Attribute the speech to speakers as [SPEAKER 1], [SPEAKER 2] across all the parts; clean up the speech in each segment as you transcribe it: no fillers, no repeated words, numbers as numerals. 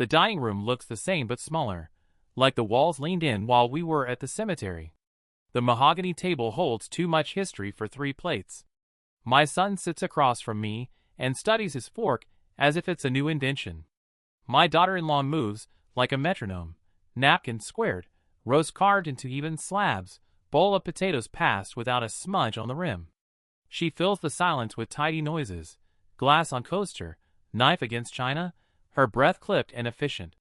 [SPEAKER 1] The dining room looks the same but smaller, like the walls leaned in while we were at the cemetery. The mahogany table holds too much history for 3 plates. My son sits across from me and studies his fork as if it's a new invention. My daughter-in-law moves like a metronome, napkin squared, roast carved into even slabs, bowl of potatoes passed without a smudge on the rim. She fills the silence with tidy noises, glass on coaster, knife against china, her breath clipped and efficient.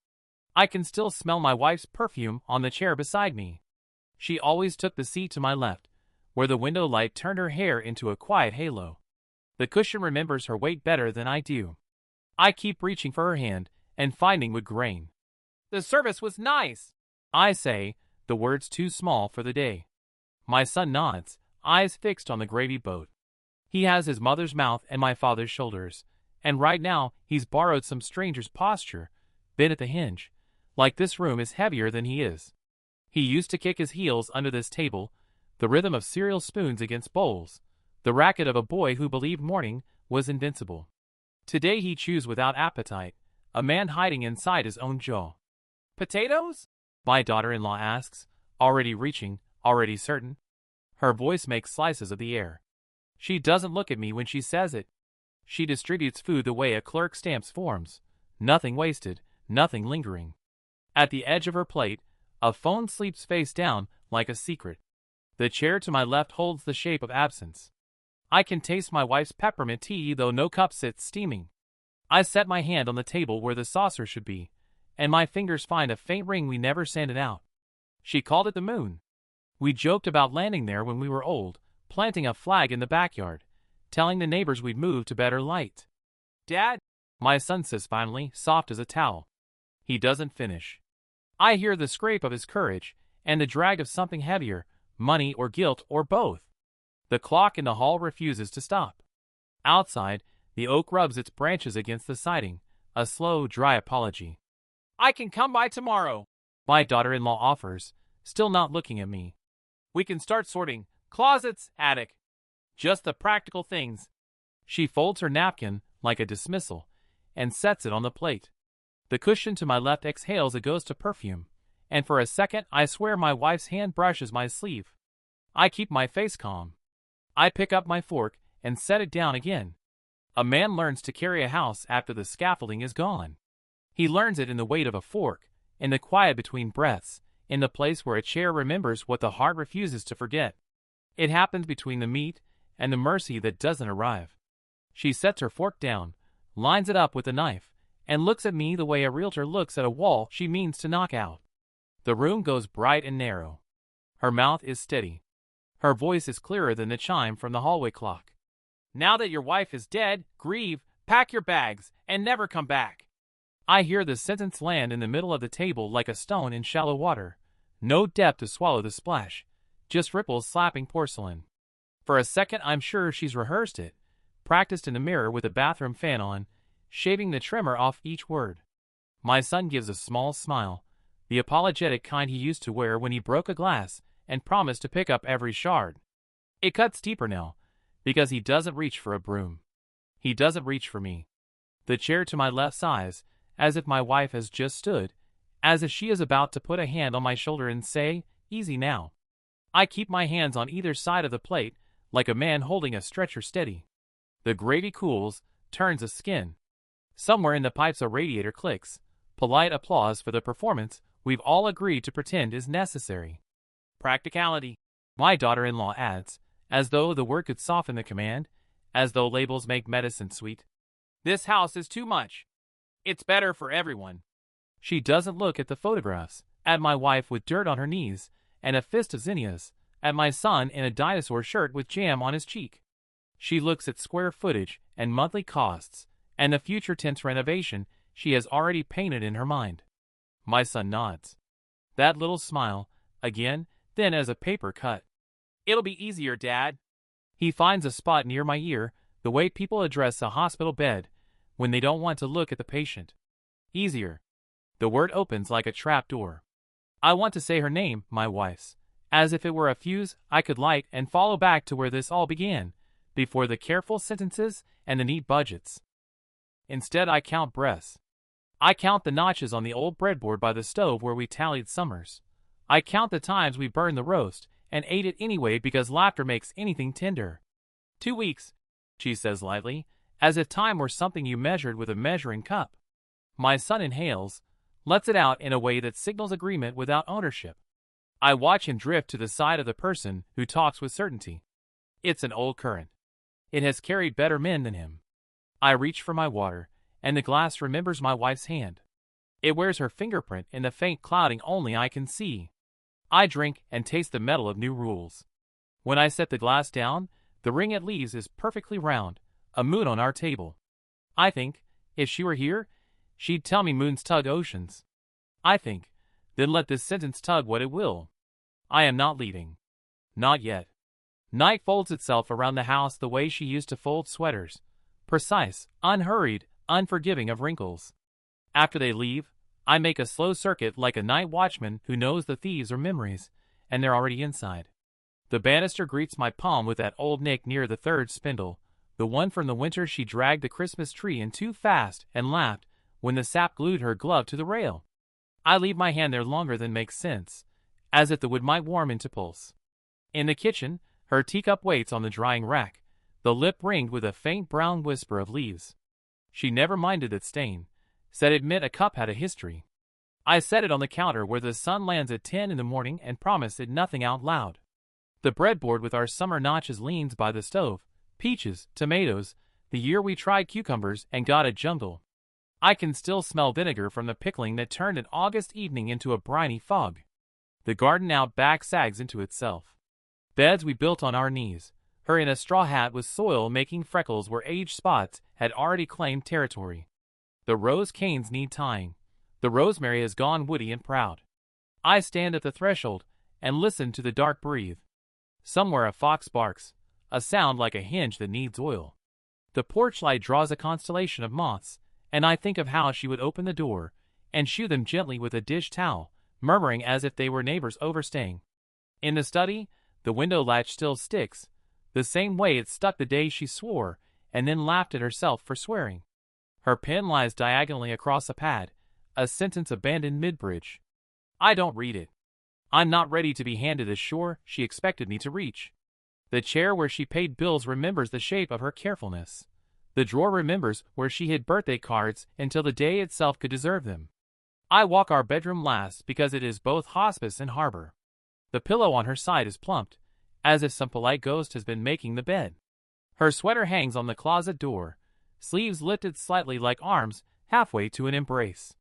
[SPEAKER 1] I can still smell my wife's perfume on the chair beside me. She always took the seat to my left, where the window light turned her hair into a quiet halo. The cushion remembers her weight better than I do. I keep reaching for her hand and finding wood grain. "The service was nice," I say, the words too small for the day. My son nods, eyes fixed on the gravy boat. He has his mother's mouth and my father's shoulders, and right now he's borrowed some stranger's posture, bent at the hinge, like this room is heavier than he is. He used to kick his heels under this table, the rhythm of cereal spoons against bowls, the racket of a boy who believed morning was invincible. Today he chews without appetite, a man hiding inside his own jaw. "Potatoes?" my daughter-in-law asks, already reaching, already certain. Her voice makes slices of the air. She doesn't look at me when she says it. She distributes food the way a clerk stamps forms, nothing wasted, nothing lingering. At the edge of her plate, a phone sleeps face down like a secret. The chair to my left holds the shape of absence. I can taste my wife's peppermint tea though no cup sits steaming. I set my hand on the table where the saucer should be, and my fingers find a faint ring we never sanded out. She called it the moon. We joked about landing there when we were old, planting a flag in the backyard, telling the neighbors we'd moved to better light. "Dad," my son says finally, soft as a towel. He doesn't finish. I hear the scrape of his courage, and the drag of something heavier, money or guilt or both. The clock in the hall refuses to stop. Outside, the oak rubs its branches against the siding, a slow, dry apology. "I can come by tomorrow," my daughter-in-law offers, still not looking at me. "We can start sorting closets, attic. Just the practical things." She folds her napkin like a dismissal and sets it on the plate. The cushion to my left exhales a ghost of perfume, and for a second I swear my wife's hand brushes my sleeve. I keep my face calm. I pick up my fork and set it down again. A man learns to carry a house after the scaffolding is gone. He learns it in the weight of a fork, in the quiet between breaths, in the place where a chair remembers what the heart refuses to forget. It happens between the meat and the mercy that doesn't arrive. She sets her fork down, lines it up with a knife, and looks at me the way a realtor looks at a wall she means to knock out. The room goes bright and narrow. Her mouth is steady. Her voice is clearer than the chime from the hallway clock. "Now that your wife is dead, grieve, pack your bags, and never come back." I hear the sentence land in the middle of the table like a stone in shallow water. No depth to swallow the splash, just ripples slapping porcelain. For a second I'm sure she's rehearsed it, practiced in the mirror with a bathroom fan on, shaving the trimmer off each word. My son gives a small smile, the apologetic kind he used to wear when he broke a glass and promised to pick up every shard. It cuts deeper now, because he doesn't reach for a broom. He doesn't reach for me. The chair to my left sighs, as if my wife has just stood, as if she is about to put a hand on my shoulder and say, "Easy now." I keep my hands on either side of the plate, like a man holding a stretcher steady. The gravy cools, turns a skin. Somewhere in the pipes a radiator clicks, polite applause for the performance we've all agreed to pretend is necessary. "Practicality," my daughter-in-law adds, as though the word could soften the command, as though labels make medicine sweet. "This house is too much. It's better for everyone." She doesn't look at the photographs, at my wife with dirt on her knees and a fist of zinnias, at my son in a dinosaur shirt with jam on his cheek. She looks at square footage and monthly costs, and the future tense renovation she has already painted in her mind. My son nods. That little smile, again, thin as a paper cut. "It'll be easier, Dad." He finds a spot near my ear, the way people address a hospital bed when they don't want to look at the patient. Easier. The word opens like a trap door. I want to say her name, my wife's, as if it were a fuse I could light and follow back to where this all began, before the careful sentences and the neat budgets. Instead I count breaths. I count the notches on the old breadboard by the stove where we tallied summers. I count the times we burned the roast, and ate it anyway because laughter makes anything tender. 2 weeks, she says lightly, as if time were something you measured with a measuring cup. My son inhales, lets it out in a way that signals agreement without ownership. I watch him drift to the side of the person who talks with certainty. It's an old current. It has carried better men than him. I reach for my water, and the glass remembers my wife's hand. It wears her fingerprint in the faint clouding only I can see. I drink and taste the metal of new rules. When I set the glass down, the ring it leaves is perfectly round, a moon on our table. I think, if she were here, she'd tell me moons tug oceans. I think, then let this sentence tug what it will. I am not leaving. Not yet. Night folds itself around the house the way she used to fold sweaters, precise, unhurried, unforgiving of wrinkles. After they leave, I make a slow circuit like a night watchman who knows the thieves are memories, and they're already inside. The banister greets my palm with that old nick near the third spindle, the one from the winter she dragged the Christmas tree in too fast and laughed when the sap glued her glove to the rail. I leave my hand there longer than makes sense, as if the wood might warm into pulse. In the kitchen, her teacup waits on the drying rack, the lip ringed with a faint brown whisper of leaves. She never minded that stain, said it meant a cup had a history. I set it on the counter where the sun lands at 10 in the morning and promise it nothing out loud. The breadboard with our summer notches leans by the stove, peaches, tomatoes, the year we tried cucumbers and got a jungle. I can still smell vinegar from the pickling that turned an August evening into a briny fog. The garden out back sags into itself. Beds we built on our knees, her in a straw hat with soil making freckles where age spots had already claimed territory. The rose canes need tying. The rosemary has gone woody and proud. I stand at the threshold and listen to the dark breathe. Somewhere a fox barks, a sound like a hinge that needs oil. The porch light draws a constellation of moths, and I think of how she would open the door and shoo them gently with a dish towel, murmuring as if they were neighbors overstaying. In the study, the window latch still sticks, the same way it stuck the day she swore and then laughed at herself for swearing. Her pen lies diagonally across a pad, a sentence abandoned mid-bridge. I don't read it. I'm not ready to be handed the shore she expected me to reach. The chair where she paid bills remembers the shape of her carefulness. The drawer remembers where she hid birthday cards until the day itself could deserve them. I walk our bedroom last because it is both hospice and harbor. The pillow on her side is plumped, as if some polite ghost has been making the bed. Her sweater hangs on the closet door, sleeves lifted slightly like arms halfway to an embrace.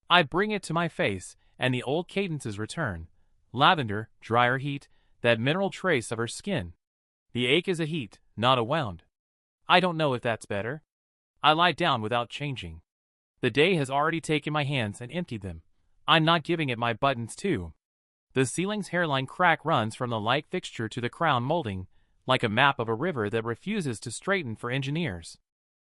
[SPEAKER 1] I bring it to my face, and the old cadences return. Lavender, drier heat, that mineral trace of her skin. The ache is a heat, not a wound. I don't know if that's better. I lie down without changing. The day has already taken my hands and emptied them. I'm not giving it my buttons too. The ceiling's hairline crack runs from the light fixture to the crown molding, like a map of a river that refuses to straighten for engineers.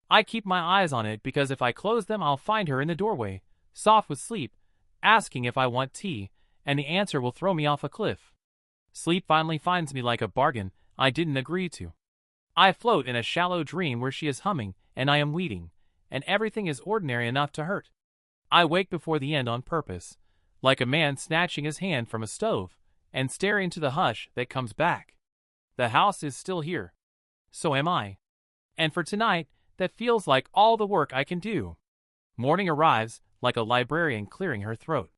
[SPEAKER 1] I keep my eyes on it because if I close them I'll find her in the doorway, soft with sleep, asking if I want tea, and the answer will throw me off a cliff. Sleep finally finds me like a bargain I didn't agree to. I float in a shallow dream where she is humming and I am weeding, and everything is ordinary enough to hurt. I wake before the end on purpose, like a man snatching his hand from a stove, and stare into the hush that comes back. The house is still here. So am I. And for tonight, that feels like all the work I can do. Morning arrives, like a librarian clearing her throat.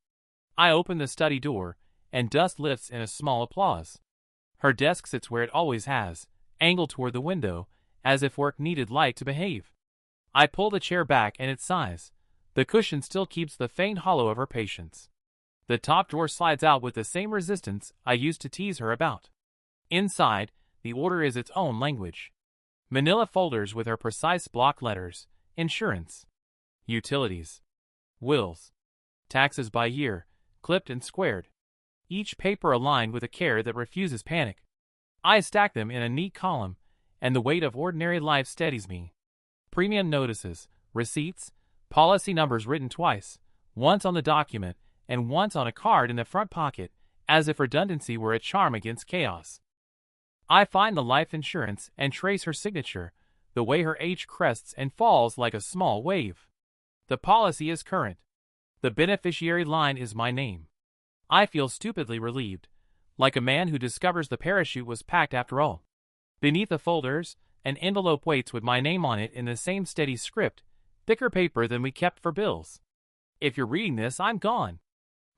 [SPEAKER 1] I open the study door, and dust lifts in a small applause. Her desk sits where it always has, angled toward the window, as if work needed light to behave. I pull the chair back and it sighs. The cushion still keeps the faint hollow of her patience. The top drawer slides out with the same resistance I used to tease her about. Inside, the order is its own language. Manila folders with her precise block letters, insurance, utilities, wills, taxes by year, clipped and squared. Each paper aligned with a care that refuses panic. I stack them in a neat column, and the weight of ordinary life steadies me. Premium notices, receipts, policy numbers written twice, once on the document and once on a card in the front pocket, as if redundancy were a charm against chaos. I find the life insurance and trace her signature, the way her H crests and falls like a small wave. The policy is current. The beneficiary line is my name. I feel stupidly relieved, like a man who discovers the parachute was packed after all. Beneath the folders, an envelope waits with my name on it in the same steady script, thicker paper than we kept for bills. If you're reading this, I'm gone.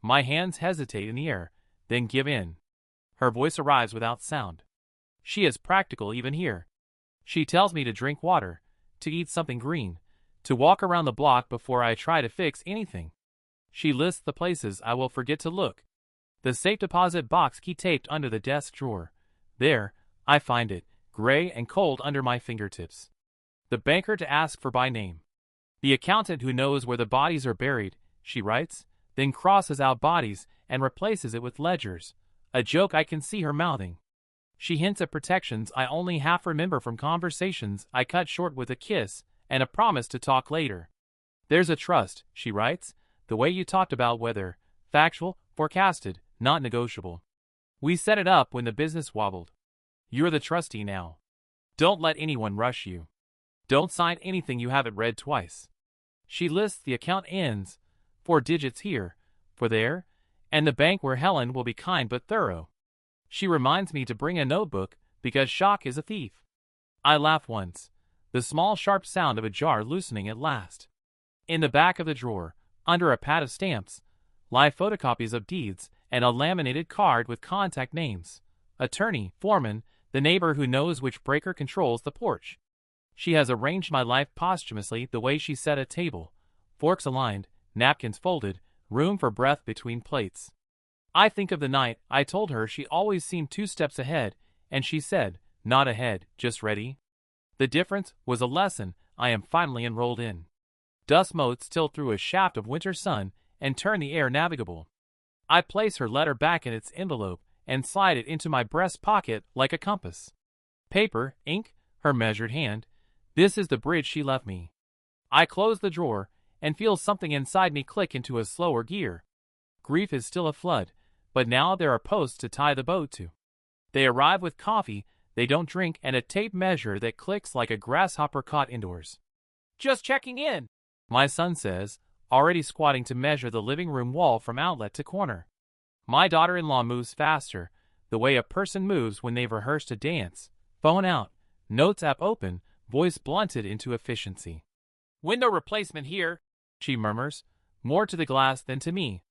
[SPEAKER 1] My hands hesitate in the air, then give in. Her voice arrives without sound. She is practical even here. She tells me to drink water, to eat something green, to walk around the block before I try to fix anything. She lists the places I will forget to look. The safe deposit box key taped under the desk drawer. There, I find it, gray and cold under my fingertips. The banker to ask for by name. The accountant who knows where the bodies are buried, she writes, then crosses out bodies and replaces it with ledgers, a joke I can see her mouthing. She hints at protections I only half remember from conversations I cut short with a kiss and a promise to talk later. There's a trust, she writes, the way you talked about weather, factual, forecasted, not negotiable. We set it up when the business wobbled. You're the trustee now. Don't let anyone rush you. Don't sign anything you haven't read twice. She lists the account ends, 4 digits here, 4 there, and the bank where Helen will be kind but thorough. She reminds me to bring a notebook because shock is a thief. I laugh once, the small sharp sound of a jar loosening at last. In the back of the drawer, under a pad of stamps, lie photocopies of deeds and a laminated card with contact names. Attorney, foreman, the neighbor who knows which breaker controls the porch. She has arranged my life posthumously the way she set a table, forks aligned, napkins folded, room for breath between plates. I think of the night I told her she always seemed 2 steps ahead, and she said, not ahead, just ready. The difference was a lesson I am finally enrolled in. Dust motes tilt through a shaft of winter sun and turn the air navigable. I place her letter back in its envelope and slide it into my breast pocket like a compass. Paper, ink, her measured hand. This is the bridge she left me. I close the drawer and feel something inside me click into a slower gear. Grief is still a flood, but now there are posts to tie the boat to. They arrive with coffee they don't drink and a tape measure that clicks like a grasshopper caught indoors. Just checking in, my son says, already squatting to measure the living room wall from outlet to corner. My daughter-in-law moves faster, the way a person moves when they've rehearsed a dance. Phone out, notes app open, voice blunted into efficiency. Window replacement here, she murmurs, more to the glass than to me.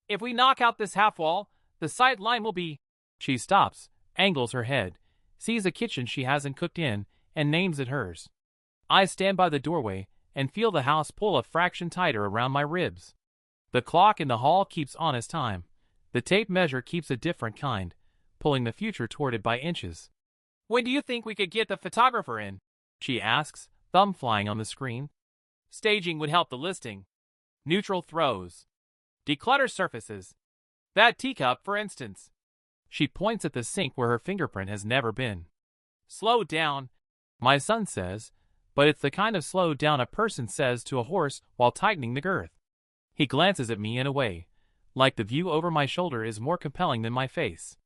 [SPEAKER 1] If we knock out this half wall, the sight line will be... She stops, angles her head, sees a kitchen she hasn't cooked in, and names it hers. I stand by the doorway and feel the house pull a fraction tighter around my ribs. The clock in the hall keeps honest time. The tape measure keeps a different kind, pulling the future toward it by inches. When do you think we could get the photographer in? She asks, thumb flying on the screen. Staging would help the listing. Neutral throws. Declutter surfaces. That teacup, for instance. She points at the sink where her fingerprint has never been. Slow down, my son says, but it's the kind of slow down a person says to a horse while tightening the girth. He glances at me in a way, like the view over my shoulder is more compelling than my face.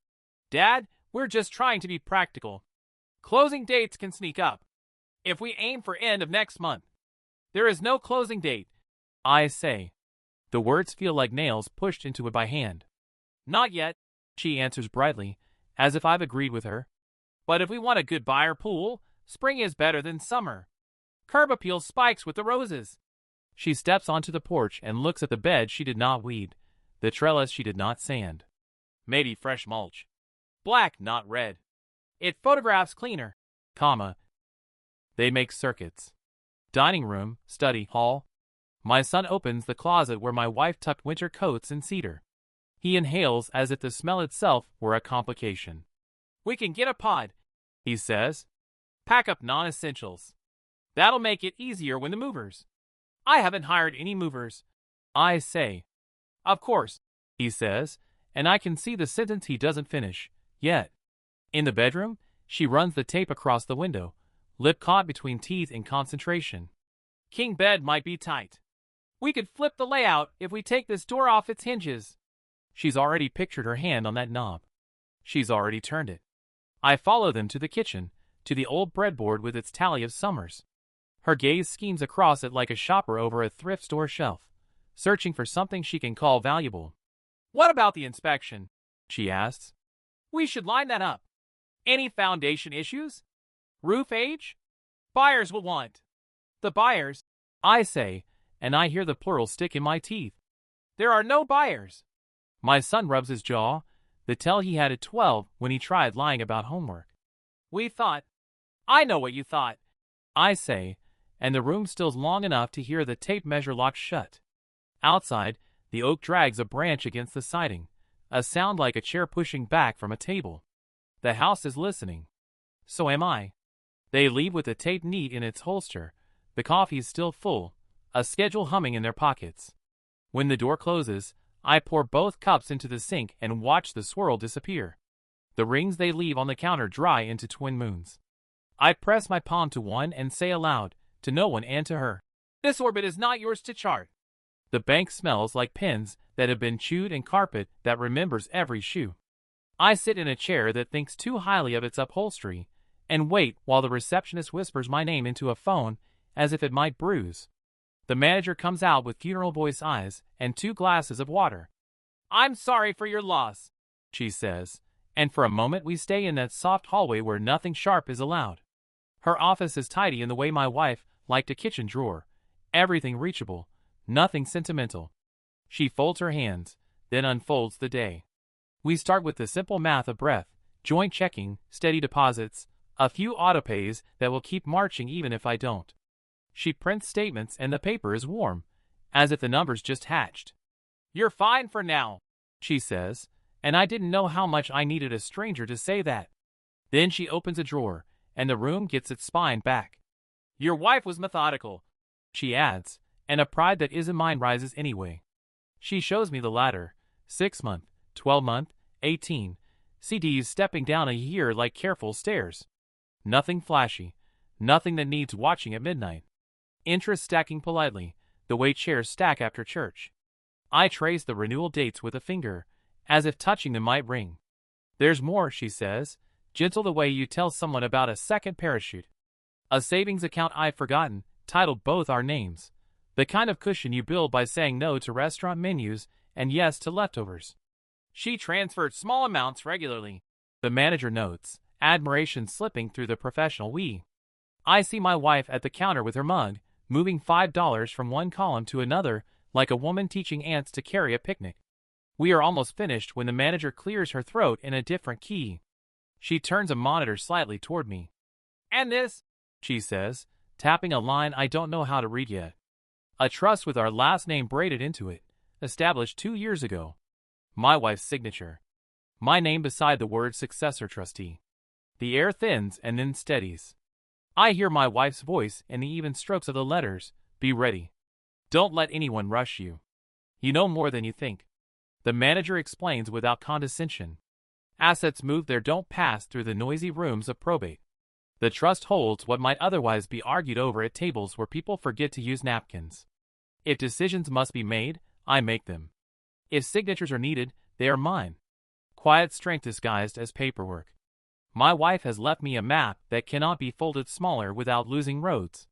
[SPEAKER 1] Dad, we're just trying to be practical. Closing dates can sneak up. If we aim for end of next month. There is no closing date, I say. The words feel like nails pushed into it by hand. Not yet, she answers brightly, as if I've agreed with her. But if we want a good buyer pool, spring is better than summer. Curb appeal spikes with the roses. She steps onto the porch and looks at the bed she did not weed, the trellis she did not sand. Maybe fresh mulch. Black, not red. It photographs cleaner, comma. They make circuits. Dining room, study, hall. My son opens the closet where my wife tucked winter coats in cedar. He inhales as if the smell itself were a complication. We can get a pod, he says. Pack up non-essentials. That'll make it easier when the movers. I haven't hired any movers, I say. Of course, he says, and I can see the sentence he doesn't finish, yet. In the bedroom, she runs the tape across the window, lip caught between teeth in concentration. King bed might be tight. We could flip the layout if we take this door off its hinges. She's already pictured her hand on that knob. She's already turned it. I follow them to the kitchen, to the old breadboard with its tally of summers. Her gaze schemes across it like a shopper over a thrift store shelf, searching for something she can call valuable. "What about the inspection?" she asks. "We should line that up. Any foundation issues? Roof age? Buyers will want." "The buyers," I say, and I hear the plural stick in my teeth. "There are no buyers." My son rubs his jaw, the tell he had at 12 when he tried lying about homework. "We thought." "I know what you thought," I say, and the room stills long enough to hear the tape measure lock shut. Outside, the oak drags a branch against the siding, a sound like a chair pushing back from a table. The house is listening. So am I. They leave with the tape neat in its holster, the coffee is still full, a schedule humming in their pockets. When the door closes, I pour both cups into the sink and watch the swirl disappear. The rings they leave on the counter dry into twin moons. I press my palm to one and say aloud, to no one and to her, "This orbit is not yours to chart." The bank smells like pins that have been chewed and carpet that remembers every shoe. I sit in a chair that thinks too highly of its upholstery and wait while the receptionist whispers my name into a phone as if it might bruise. The manager comes out with funeral voice eyes and 2 glasses of water. "I'm sorry for your loss," she says, and for a moment we stay in that soft hallway where nothing sharp is allowed. Her office is tidy in the way my wife liked a kitchen drawer, everything reachable, nothing sentimental. She folds her hands, then unfolds the day. We start with the simple math of breath, joint checking, steady deposits, a few autopays that will keep marching even if I don't. She prints statements and the paper is warm, as if the numbers just hatched. "You're fine for now," she says, and I didn't know how much I needed a stranger to say that. Then she opens a drawer, and the room gets its spine back. "Your wife was methodical," she adds, and a pride that isn't mine rises anyway. She shows me the ladder, 6-month, 12-month, 18, CDs stepping down a year like careful stairs. Nothing flashy, nothing that needs watching at midnight. Interest stacking politely, the way chairs stack after church. I trace the renewal dates with a finger, as if touching them might ring. "There's more," she says, gentle the way you tell someone about a second parachute. "A savings account I've forgotten, titled both our names. The kind of cushion you build by saying no to restaurant menus and yes to leftovers." She transferred small amounts regularly, the manager notes, admiration slipping through the professional we. I see my wife at the counter with her mug, moving $5 from one column to another like a woman teaching ants to carry a picnic. We are almost finished when the manager clears her throat in a different key. She turns a monitor slightly toward me. "And this," she says, tapping a line I don't know how to read yet. "A trust with our last name braided into it, established 2 years ago." My wife's signature. My name beside the word successor trustee. The air thins and then steadies. I hear my wife's voice in the even strokes of the letters. "Be ready. Don't let anyone rush you. You know more than you think." The manager explains without condescension. Assets moved there don't pass through the noisy rooms of probate. The trust holds what might otherwise be argued over at tables where people forget to use napkins. If decisions must be made, I make them. If signatures are needed, they are mine. Quiet strength disguised as paperwork. My wife has left me a map that cannot be folded smaller without losing roads.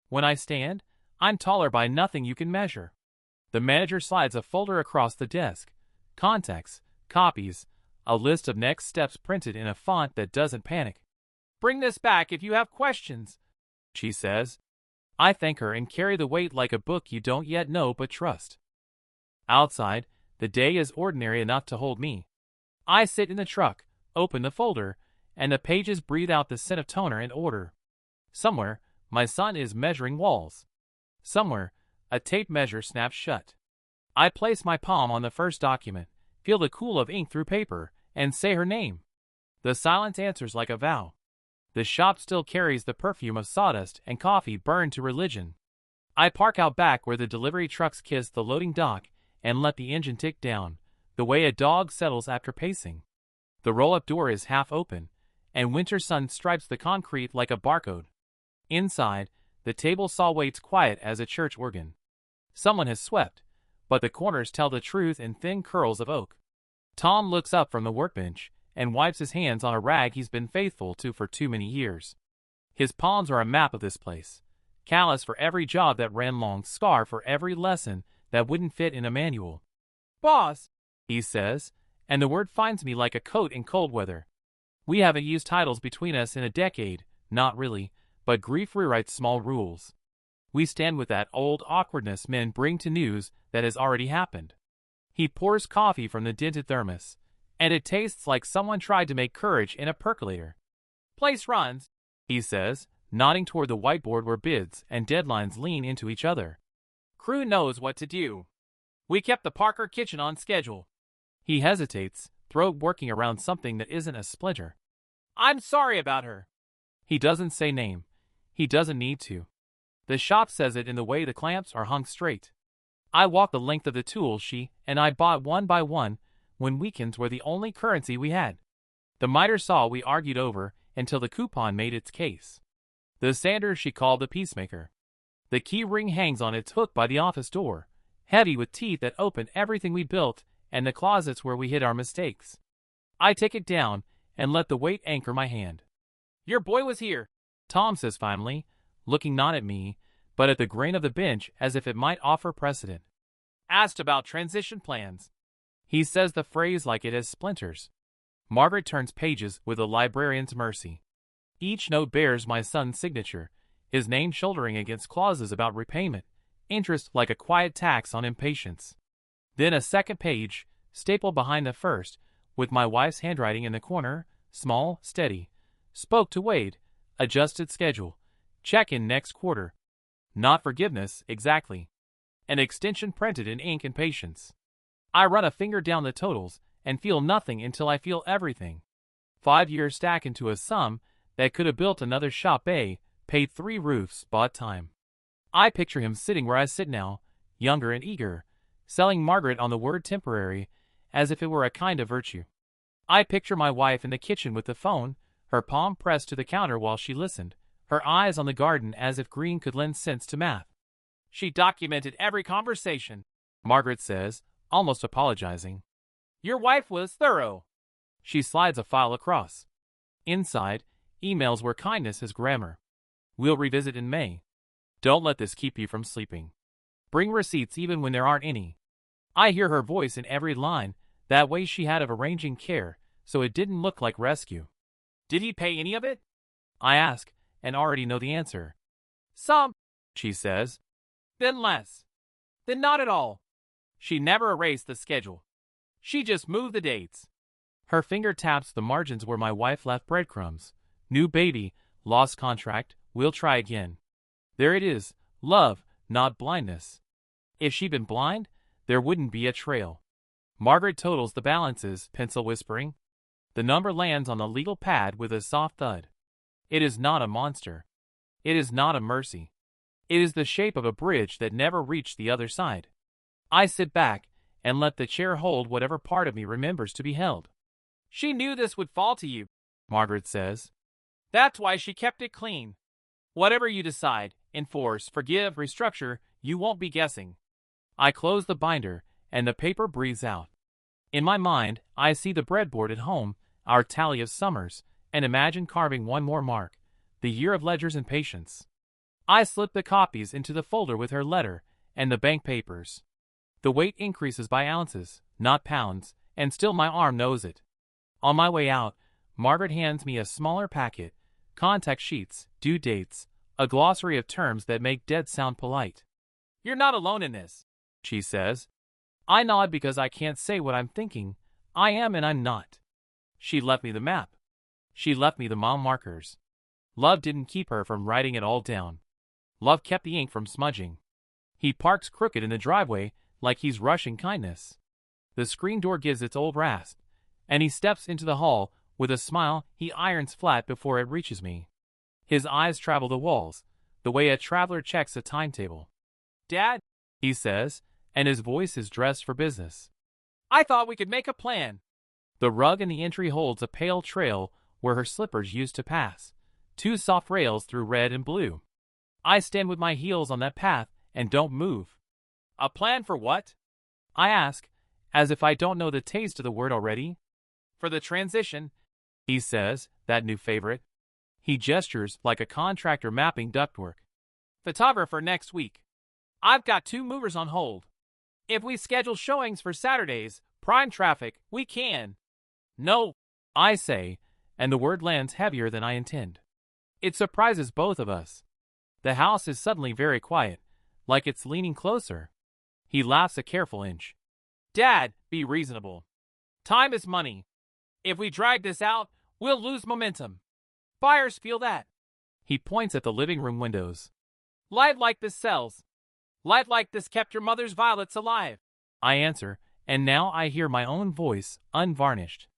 [SPEAKER 1] When I stand, I'm taller by nothing you can measure. The manager slides a folder across the desk. Contacts, copies, a list of next steps printed in a font that doesn't panic. "Bring this back if you have questions," she says. I thank her and carry the weight like a book you don't yet know but trust. Outside, the day is ordinary enough to hold me. I sit in the truck, open the folder, and the pages breathe out the scent of toner and order. Somewhere, my son is measuring walls. Somewhere, a tape measure snaps shut. I place my palm on the first document, feel the cool of ink through paper, and say her name. The silence answers like a vow. The shop still carries the perfume of sawdust and coffee burned to religion. I park out back where the delivery trucks kiss the loading dock and let the engine tick down, the way a dog settles after pacing. The roll-up door is half open, and winter sun stripes the concrete like a barcode. Inside, the table saw waits quiet as a church organ. Someone has swept, but the corners tell the truth in thin curls of oak. Tom looks up from the workbench and wipes his hands on a rag he's been faithful to for too many years. His palms are a map of this place, callous for every job that ran long, scar for every lesson that wouldn't fit in a manual. "Boss," he says, and the word finds me like a coat in cold weather. We haven't used titles between us in a decade, not really, but grief rewrites small rules. We stand with that old awkwardness men bring to news that has already happened. He pours coffee from the dented thermos, and it tastes like someone tried to make courage in a percolator. "Place runs," he says, nodding toward the whiteboard where bids and deadlines lean into each other. "Crew knows what to do. We kept the Parker kitchen on schedule." He hesitates, throat working around something that isn't a splinter. "I'm sorry about her." He doesn't say name. He doesn't need to. The shop says it in the way the clamps are hung straight. I walk the length of the tools she and I bought one by one when weekends were the only currency we had. The miter saw we argued over until the coupon made its case. The sander she called the peacemaker. The key ring hangs on its hook by the office door, heavy with teeth that open everything we built and the closets where we hid our mistakes. I take it down and let the weight anchor my hand. "Your boy was here," Tom says finally, looking not at me, but at the grain of the bench as if it might offer precedent. "Asked about transition plans." He says the phrase like it has splinters. Margaret turns pages with a librarian's mercy. Each note bears my son's signature, his name shouldering against clauses about repayment, interest like a quiet tax on impatience. Then a second page, stapled behind the first, with my wife's handwriting in the corner, small, steady. "Spoke to Wade. Adjusted schedule. Check in next quarter." Not forgiveness, exactly. An extension printed in ink and patience. I run a finger down the totals and feel nothing until I feel everything. 5 years stack into a sum that could have built another shop A, paid 3 roofs, bought time. I picture him sitting where I sit now, younger and eager, selling Margaret on the word temporary, as if it were a kind of virtue. I picture my wife in the kitchen with the phone, her palm pressed to the counter while she listened, her eyes on the garden as if green could lend sense to math. "She documented every conversation," Margaret says, almost apologizing. "Your wife was thorough." She slides a file across. Inside, emails where kindness is grammar. "We'll revisit in May. Don't let this keep you from sleeping. Bring receipts even when there aren't any." I hear her voice in every line, that way she had of arranging care, so it didn't look like rescue. "Did he pay any of it?" I ask, and already know the answer. "Some," she says. "Then less. Then not at all. She never erased the schedule. She just moved the dates." Her finger taps the margins where my wife left breadcrumbs. "New baby, lost contract, we'll try again." There it is, love, not blindness. If she'd been blind, there wouldn't be a trail. Margaret totals the balances, pencil whispering. The number lands on the legal pad with a soft thud. It is not a monster. It is not a mercy. It is the shape of a bridge that never reached the other side. I sit back and let the chair hold whatever part of me remembers to be held. "She knew this would fall to you," Margaret says. "That's why she kept it clean. Whatever you decide, enforce, forgive, restructure, you won't be guessing." I close the binder, and the paper breathes out. In my mind, I see the breadboard at home, our tally of summers, and imagine carving one more mark, the year of ledgers and patience. I slip the copies into the folder with her letter and the bank papers. The weight increases by ounces, not pounds, and still my arm knows it. On my way out, Margaret hands me a smaller packet, contact sheets, due dates, a glossary of terms that make dead sound polite. "You're not alone in this," she says. I nod because I can't say what I'm thinking. I am and I'm not. She left me the map. She left me the mile markers. Love didn't keep her from writing it all down. Love kept the ink from smudging. He parks crooked in the driveway like he's rushing kindness. The screen door gives its old rasp, and he steps into the hall with a smile he irons flat before it reaches me. His eyes travel the walls, the way a traveler checks a timetable. "Dad," he says, and his voice is dressed for business. "I thought we could make a plan." The rug in the entry holds a pale trail where her slippers used to pass, 2 soft rails through red and blue. I stand with my heels on that path and don't move. "A plan for what?" I ask, as if I don't know the taste of the word already. "For the transition," he says, that new favorite. He gestures like a contractor mapping ductwork. Photographer next week. I've got 2 movers on hold. If we schedule showings for Saturdays, prime traffic, we can. No, I say, and the word lands heavier than I intend. It surprises both of us. The house is suddenly very quiet, like it's leaning closer. He laughs a careful inch. Dad, be reasonable. Time is money. If we drag this out, we'll lose momentum. Buyers feel that. He points at the living room windows. Light like this sells. Light like this kept your mother's violets alive. I answer, and now I hear my own voice, unvarnished.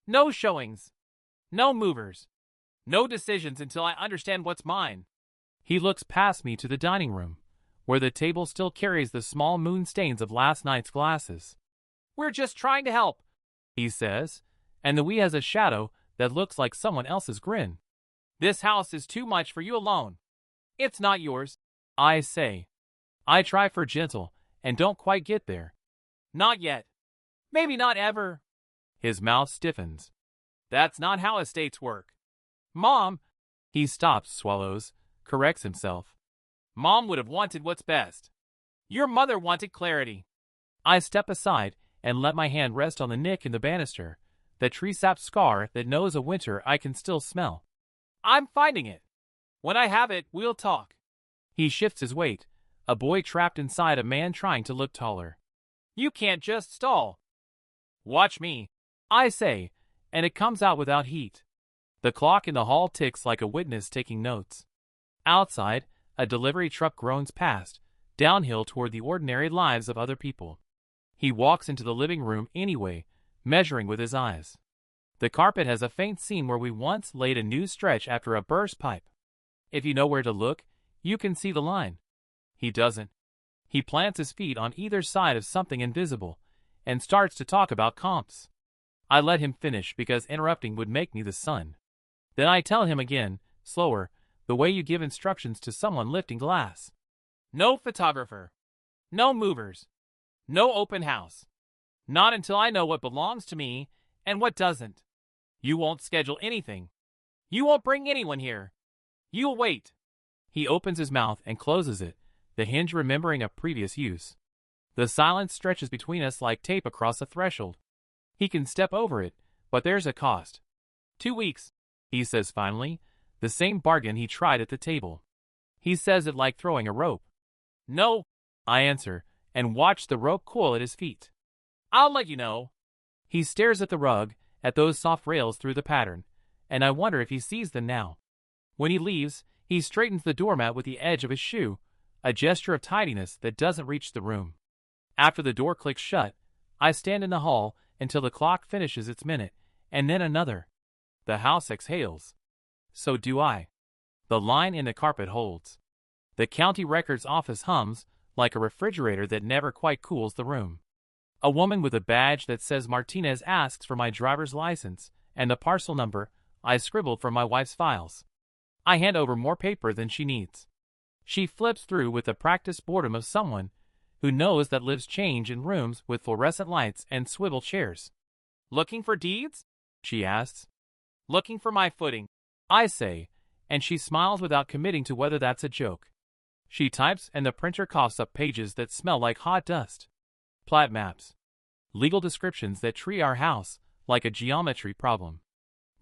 [SPEAKER 1] No showings. No movers. No decisions until I understand what's mine. He looks past me to the dining room, where the table still carries the small moon stains of last night's glasses. We're just trying to help, he says, and the we has a shadow that looks like someone else's grin. This house is too much for you alone. It's not yours, I say. I try for gentle, and don't quite get there. Not yet. Maybe not ever. His mouth stiffens. That's not how estates work. Mom, he stops, swallows, corrects himself. Mom would have wanted what's best. Your mother wanted clarity. I step aside and let my hand rest on the nick in the banister, the tree-sap scar that knows a winter I can still smell. I'm finding it. When I have it, we'll talk. He shifts his weight, a boy trapped inside a man trying to look taller. You can't just stall. Watch me, I say, and it comes out without heat. The clock in the hall ticks like a witness taking notes. Outside, a delivery truck groans past, downhill toward the ordinary lives of other people. He walks into the living room anyway, measuring with his eyes. The carpet has a faint seam where we once laid a new stretch after a burst pipe. If you know where to look, you can see the line. He doesn't. He plants his feet on either side of something invisible and starts to talk about comps. I let him finish because interrupting would make me the sun. Then I tell him again, slower, the way you give instructions to someone lifting glass. No photographer. No movers. No open house. Not until I know what belongs to me and what doesn't. You won't schedule anything. You won't bring anyone here. You'll wait. He opens his mouth and closes it, the hinge remembering a previous use. The silence stretches between us like tape across a threshold. He can step over it, but there's a cost. 2 weeks, he says finally, the same bargain he tried at the table. He says it like throwing a rope. No, I answer, and watch the rope coil at his feet. I'll let you know. He stares at the rug, at those soft rails through the pattern, and I wonder if he sees them now. When he leaves, he straightens the doormat with the edge of his shoe, a gesture of tidiness that doesn't reach the room. After the door clicks shut, I stand in the hall until the clock finishes its minute, and then another. The house exhales. So do I. The line in the carpet holds. The county records office hums like a refrigerator that never quite cools the room. A woman with a badge that says Martinez asks for my driver's license and the parcel number I scribbled from my wife's files. I hand over more paper than she needs. She flips through with the practiced boredom of someone who knows that lives change in rooms with fluorescent lights and swivel chairs. Looking for deeds? She asks. Looking for my footing, I say, and she smiles without committing to whether that's a joke. She types and the printer coughs up pages that smell like hot dust. Plat maps. Legal descriptions that tree our house like a geometry problem.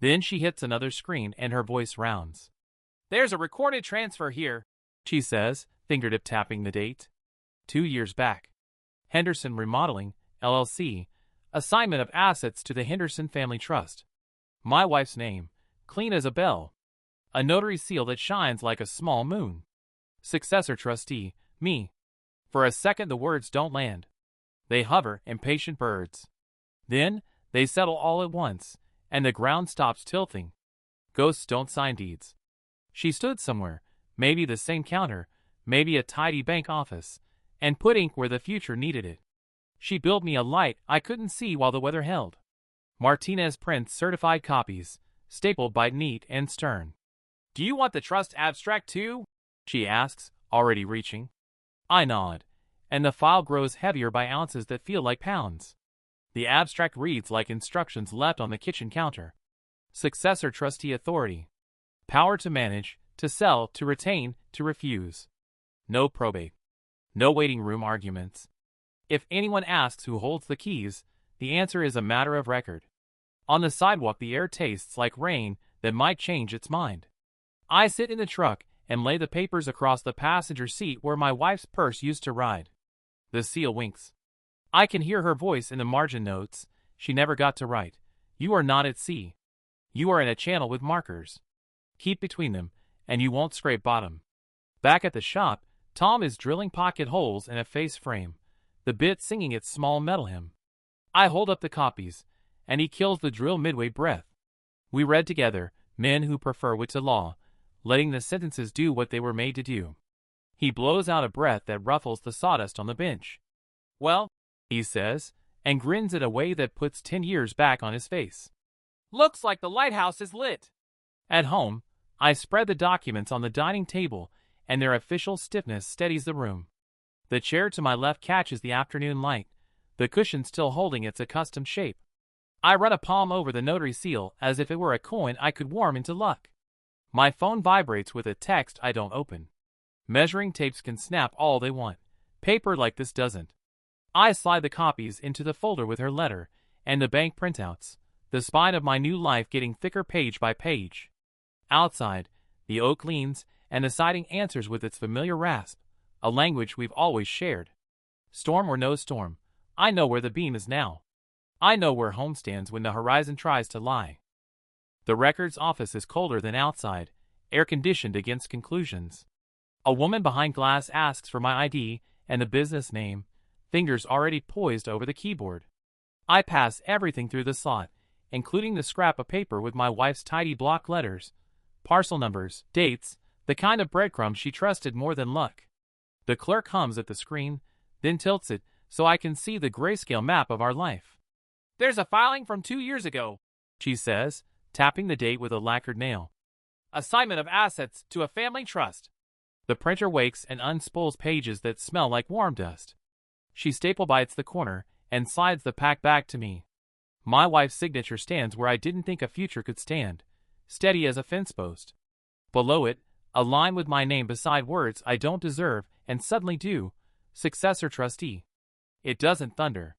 [SPEAKER 1] Then she hits another screen and her voice rounds. There's a recorded transfer here, she says, fingertip tapping the date. 2 years back. Henderson Remodeling, LLC, assignment of assets to the Henderson Family Trust. My wife's name, clean as a bell. A notary seal that shines like a small moon. Successor trustee, me. For a second the words don't land. They hover, impatient birds. Then, they settle all at once, and the ground stops tilting. Ghosts don't sign deeds. She stood somewhere, maybe the same counter, maybe a tidy bank office, and put ink where the future needed it. She built me a light I couldn't see while the weather held. Martinez prints certified copies, stapled by neat and stern. Do you want the trust abstract too? She asks, already reaching. I nod, and the file grows heavier by ounces that feel like pounds. The abstract reads like instructions left on the kitchen counter. Successor trustee authority. Power to manage, to sell, to retain, to refuse. No probate. No waiting room arguments. If anyone asks who holds the keys, the answer is a matter of record. On the sidewalk the air tastes like rain that might change its mind. I sit in the truck and lay the papers across the passenger seat where my wife's purse used to ride. The seal winks. I can hear her voice in the margin notes she never got to write. You are not at sea. You are in a channel with markers. Keep between them, and you won't scrape bottom. Back at the shop, Tom is drilling pocket holes in a face frame, the bit singing its small metal hymn. I hold up the copies, and he kills the drill midway breath. We read together, men who prefer wit to law, letting the sentences do what they were made to do. He blows out a breath that ruffles the sawdust on the bench. Well, he says, and grins in a way that puts 10 years back on his face. Looks like the lighthouse is lit. At home, I spread the documents on the dining table, and their official stiffness steadies the room. The chair to my left catches the afternoon light, the cushion still holding its accustomed shape. I run a palm over the notary seal as if it were a coin I could warm into luck. My phone vibrates with a text I don't open. Measuring tapes can snap all they want. Paper like this doesn't. I slide the copies into the folder with her letter, and the bank printouts, the spine of my new life getting thicker page by page. Outside, the oak leans, and the siding answers with its familiar rasp, a language we've always shared. Storm or no storm, I know where the beam is now. I know where home stands when the horizon tries to lie. The records office is colder than outside, air-conditioned against conclusions. A woman behind glass asks for my ID and the business name, fingers already poised over the keyboard. I pass everything through the slot, including the scrap of paper with my wife's tidy block letters, parcel numbers, dates, the kind of breadcrumbs she trusted more than luck. The clerk hums at the screen, then tilts it so I can see the grayscale map of our life. There's a filing from 2 years ago, she says, tapping the date with a lacquered nail. Assignment of assets to a family trust. The printer wakes and unspools pages that smell like warm dust. She staple bites the corner and slides the pack back to me. My wife's signature stands where I didn't think a future could stand, steady as a fence post. Below it, a line with my name beside words I don't deserve and suddenly do, successor trustee. It doesn't thunder.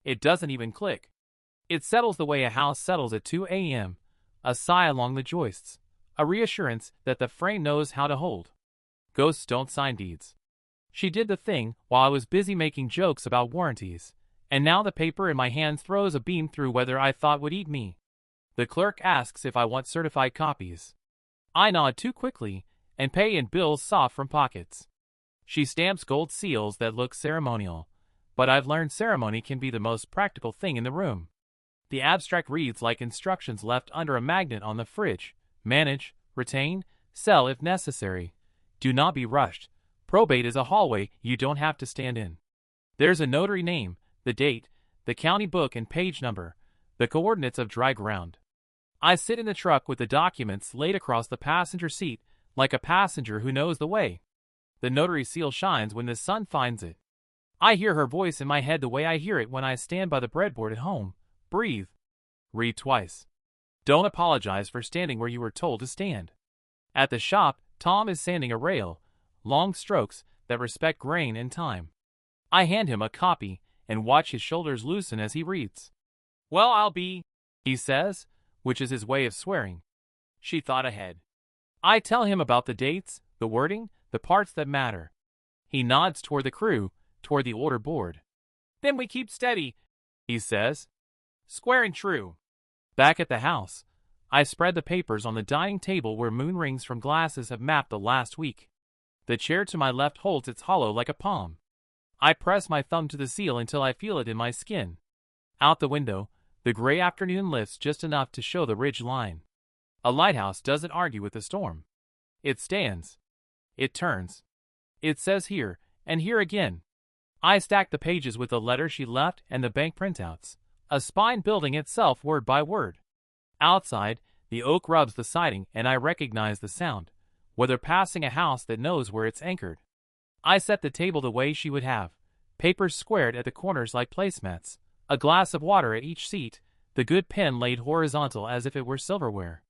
[SPEAKER 1] It doesn't even click. It settles the way a house settles at 2 a.m., a sigh along the joists, a reassurance that the frame knows how to hold. Ghosts don't sign deeds. She did the thing while I was busy making jokes about warranties, and now the paper in my hands throws a beam through whether I thought would eat me. The clerk asks if I want certified copies. I nod too quickly and pay in bills soft from pockets. She stamps gold seals that look ceremonial, but I've learned ceremony can be the most practical thing in the room. The abstract reads like instructions left under a magnet on the fridge: manage, retain, sell if necessary. Do not be rushed. Probate is a hallway you don't have to stand in. There's a notary name, the date, the county book and page number, the coordinates of dry ground. I sit in the truck with the documents laid across the passenger seat like a passenger who knows the way. The notary seal shines when the sun finds it. I hear her voice in my head the way I hear it when I stand by the breadboard at home. Breathe. Read twice. Don't apologize for standing where you were told to stand. At the shop, Tom is sanding a rail, long strokes that respect grain and time. I hand him a copy and watch his shoulders loosen as he reads. Well, I'll be, he says, which is his way of swearing. She thought ahead. I tell him about the dates, the wording, the parts that matter. He nods toward the crew, toward the order board. Then we keep steady, he says. Square and true. Back at the house, I spread the papers on the dining table where moon rings from glasses have mapped the last week. The chair to my left holds its hollow like a palm. I press my thumb to the seal until I feel it in my skin. Out the window, the gray afternoon lifts just enough to show the ridge line. A lighthouse doesn't argue with the storm. It stands. It turns. It says here, and here again. I stack the pages with the letter she left and the bank printouts, a spine building itself word by word. Outside, the oak rubs the siding and I recognize the sound, whether passing a house that knows where it's anchored. I set the table the way she would have, papers squared at the corners like placemats, a glass of water at each seat, the good pen laid horizontal as if it were silverware.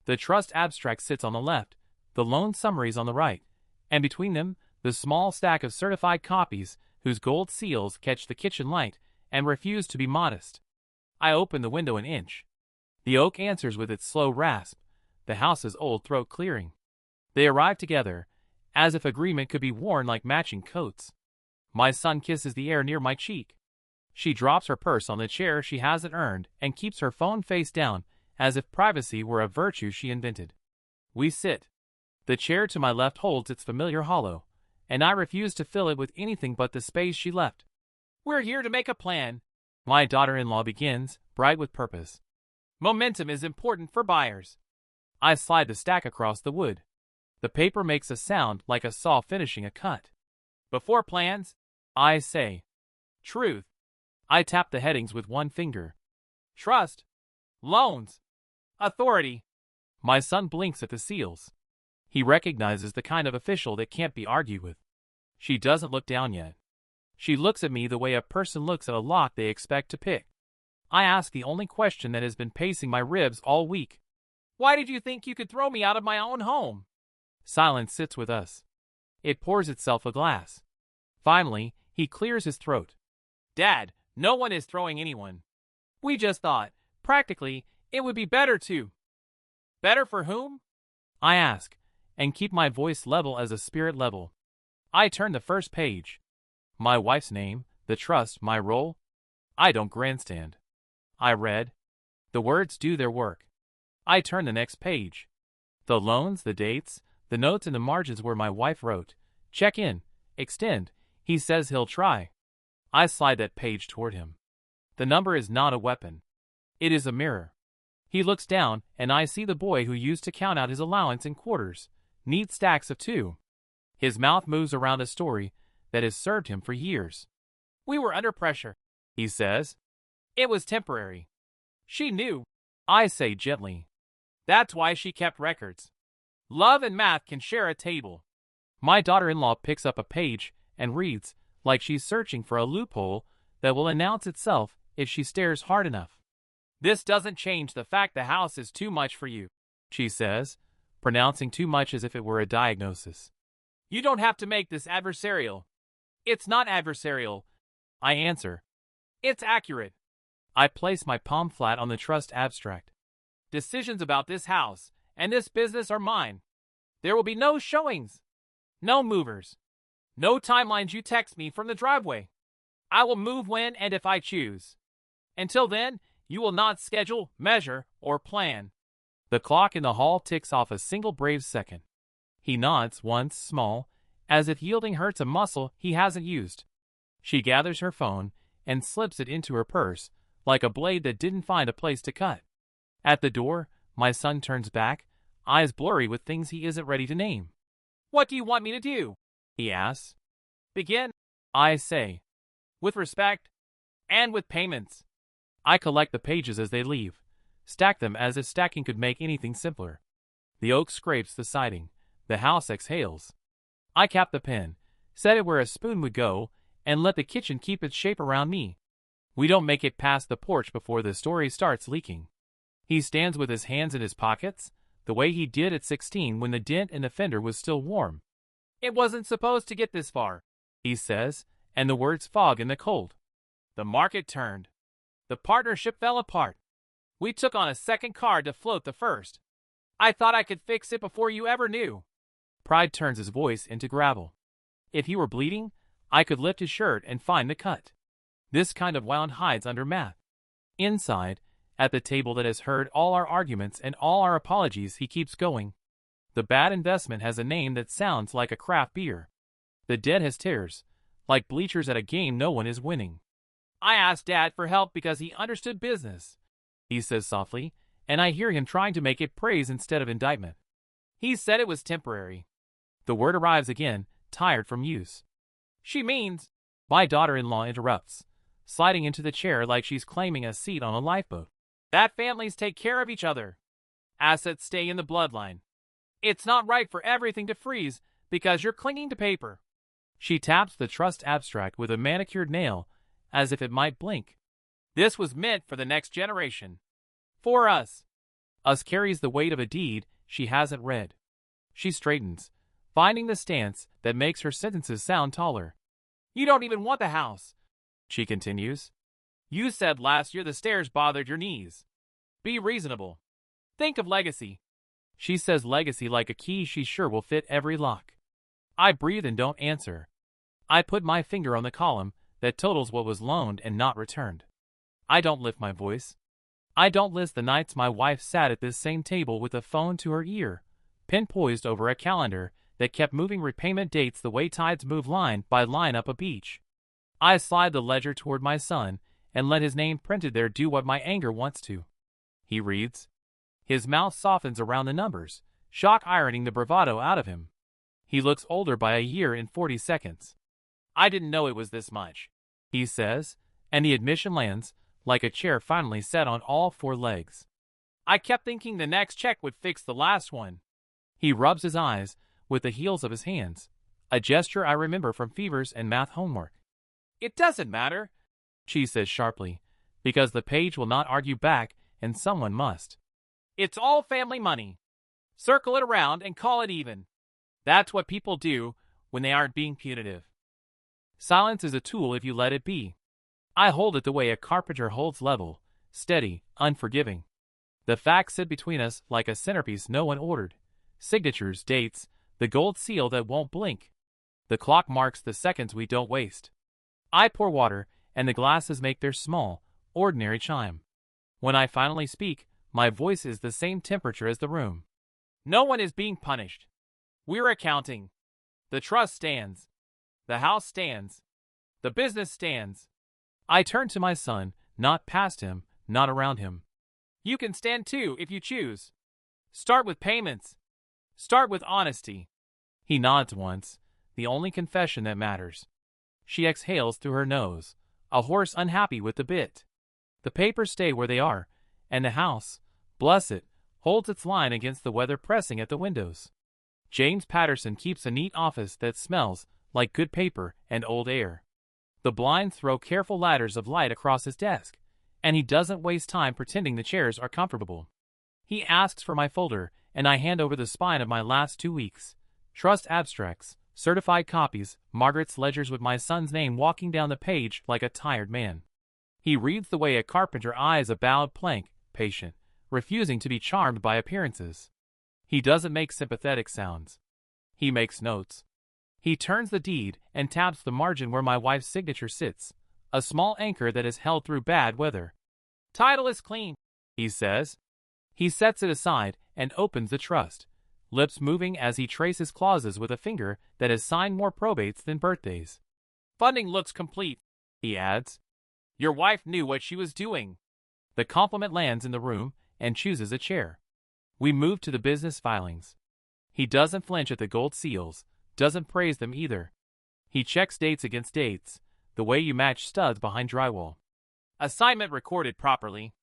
[SPEAKER 1] The trust abstract sits on the left, the loan summaries on the right, and between them, The small stack of certified copies whose gold seals catch the kitchen light and refuse to be modest. I open the window an inch. The oak answers with its slow rasp, the house's old throat clearing. They arrive together, as if agreement could be worn like matching coats. My son kisses the air near my cheek. She drops her purse on the chair she hasn't earned and keeps her phone face down, as if privacy were a virtue she invented. We sit. The chair to my left holds its familiar hollow, and I refuse to fill it with anything but the space she left. "We're here to make a plan," my daughter-in-law begins, bright with purpose. "Momentum is important for buyers." I slide the stack across the wood. The paper makes a sound like a saw finishing a cut. "Before plans," I say. "Truth." I tap the headings with one finger. "Trust." "Loans." "Authority." My son blinks at the seals. He recognizes the kind of official that can't be argued with. She doesn't look down yet. She looks at me the way a person looks at a lock they expect to pick. I ask the only question that has been pacing my ribs all week. "Why did you think you could throw me out of my own home?" Silence sits with us. It pours itself a glass. Finally, he clears his throat. "Dad, no one is throwing anyone. We just thought, practically, it would be better to." "Better for whom?" I ask, and keep my voice level as a spirit level. I turn the first page. My wife's name, the trust, my role. I don't grandstand. I read. The words do their work. I turn the next page. The loans, the dates, the notes in the margins where my wife wrote, "Check in, extend, he says he'll try." I slide that page toward him. The number is not a weapon. It is a mirror. He looks down, and I see the boy who used to count out his allowance in quarters, neat stacks of 2. His mouth moves around a story that has served him for years. "We were under pressure," he says. "It was temporary. She knew," I say gently. "That's why she kept records. Love and math can share a table." My daughter-in-law picks up a page and reads, like she's searching for a loophole that will announce itself if she stares hard enough. "This doesn't change the fact the house is too much for you," she says, pronouncing too much as if it were a diagnosis. "You don't have to make this adversarial." "It's not adversarial," I answer. "It's accurate." I place my palm flat on the trust abstract. "Decisions about this house and this business are mine. There will be no showings, no movers, no timelines you text me from the driveway. I will move when and if I choose. Until then, you will not schedule, measure, or plan." The clock in the hall ticks off a single brave second. He nods once, small, as if yielding hurts a muscle he hasn't used. She gathers her phone and slips it into her purse, like a blade that didn't find a place to cut. At the door, my son turns back, eyes blurry with things he isn't ready to name. "What do you want me to do?" he asks. "Begin," I say. "With respect. And with payments." I collect the pages as they leave, stack them as if stacking could make anything simpler. The oak scrapes the siding. The house exhales. I cap the pen, set it where a spoon would go, and let the kitchen keep its shape around me. We don't make it past the porch before the story starts leaking. He stands with his hands in his pockets, the way he did at 16 when the dent in the fender was still warm. "It wasn't supposed to get this far," he says, and the words fog in the cold. "The market turned. The partnership fell apart. We took on a second card to float the first. I thought I could fix it before you ever knew." Pride turns his voice into gravel. If he were bleeding, I could lift his shirt and find the cut. This kind of wound hides under math. Inside, at the table that has heard all our arguments and all our apologies, he keeps going. The bad investment has a name that sounds like a craft beer. The debt has tears, like bleachers at a game no one is winning. "I asked Dad for help because he understood business," he says softly, and I hear him trying to make it praise instead of indictment. "He said it was temporary." The word arrives again, tired from use. "She means," my daughter-in-law interrupts, sliding into the chair like she's claiming a seat on a lifeboat, "that families take care of each other. Assets stay in the bloodline. It's not right for everything to freeze because you're clinging to paper." She taps the trust abstract with a manicured nail as if it might blink. "This was meant for the next generation. For us." Us carries the weight of a deed she hasn't read. She straightens, finding the stance that makes her sentences sound taller. You don't even want the house, she continues. You said last year the stairs bothered your knees. Be reasonable. Think of legacy. She says legacy like a key she's sure will fit every lock. I breathe and don't answer. I put my finger on the column that totals what was loaned and not returned. I don't lift my voice. I don't list the nights my wife sat at this same table with a phone to her ear, pen poised over a calendar that kept moving repayment dates the way tides move line by line up a beach. I slide the ledger toward my son and let his name printed there do what my anger wants to. He reads. His mouth softens around the numbers, shock ironing the bravado out of him. He looks older by a year in 40 seconds. I didn't know it was this much, he says, and the admission lands like a chair finally set on all four legs. I kept thinking the next check would fix the last one. He rubs his eyes with the heels of his hands, a gesture I remember from Fevers and math homework. It doesn't matter, she says sharply, because the page will not argue back and someone must. It's all family money. Circle it around and call it even. That's what people do when they aren't being punitive. Silence is a tool if you let it be. I hold it the way a carpenter holds level, steady, unforgiving. The facts sit between us like a centerpiece no one ordered. Signatures, dates, the gold seal that won't blink. The clock marks the seconds we don't waste. I pour water, and the glasses make their small, ordinary chime. When I finally speak, my voice is the same temperature as the room. No one is being punished. We're accounting. The trust stands. The house stands. The business stands. I turn to my son, not past him, not around him. You can stand too if you choose. Start with payments. Start with honesty. He nods once, the only confession that matters. She exhales through her nose, a horse unhappy with the bit. The papers stay where they are, and the house, bless it, holds its line against the weather pressing at the windows. James Patterson keeps a neat office that smells like good paper and old air. The blinds throw careful ladders of light across his desk, and he doesn't waste time pretending the chairs are comfortable. He asks for my folder, and I hand over the spine of my last 2 weeks. Trust abstracts, certified copies, Margaret's ledgers with my son's name walking down the page like a tired man. He reads the way a carpenter eyes a bowed plank, patient, refusing to be charmed by appearances. He doesn't make sympathetic sounds. He makes notes. He turns the deed and taps the margin where my wife's signature sits, a small anchor that is held through bad weather. Title is clean, he says. He sets it aside and opens the trust, lips moving as he traces clauses with a finger that has signed more probates than birthdays. Funding looks complete, he adds. Your wife knew what she was doing. The compliment lands in the room and chooses a chair. We move to the business filings. He doesn't flinch at the gold seals, doesn't praise them either. He checks dates against dates, the way you match studs behind drywall. Assignment recorded properly.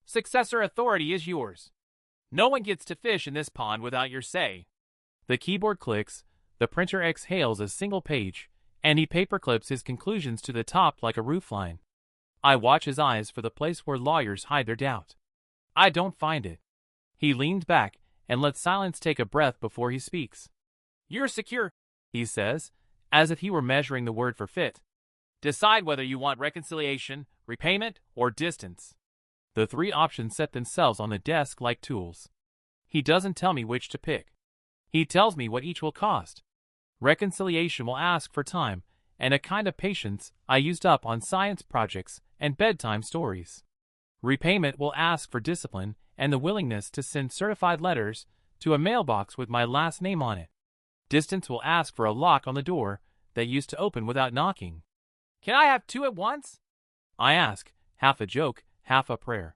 [SPEAKER 1] Successor authority is yours. No one gets to fish in this pond without your say. The keyboard clicks, the printer exhales a single page, and he paperclips his conclusions to the top like a roofline. I watch his eyes for the place where lawyers hide their doubt. I don't find it. He leans back and lets silence take a breath before he speaks. You're secure, he says, as if he were measuring the word for fit. Decide whether you want reconciliation, repayment, or distance. The 3 options set themselves on the desk like tools. He doesn't tell me which to pick. He tells me what each will cost. Reconciliation will ask for time and a kind of patience I used up on science projects and bedtime stories. Repayment will ask for discipline and the willingness to send certified letters to a mailbox with my last name on it. Distance will ask for a lock on the door that used to open without knocking. Can I have 2 at once? I ask, half a joke, half a prayer.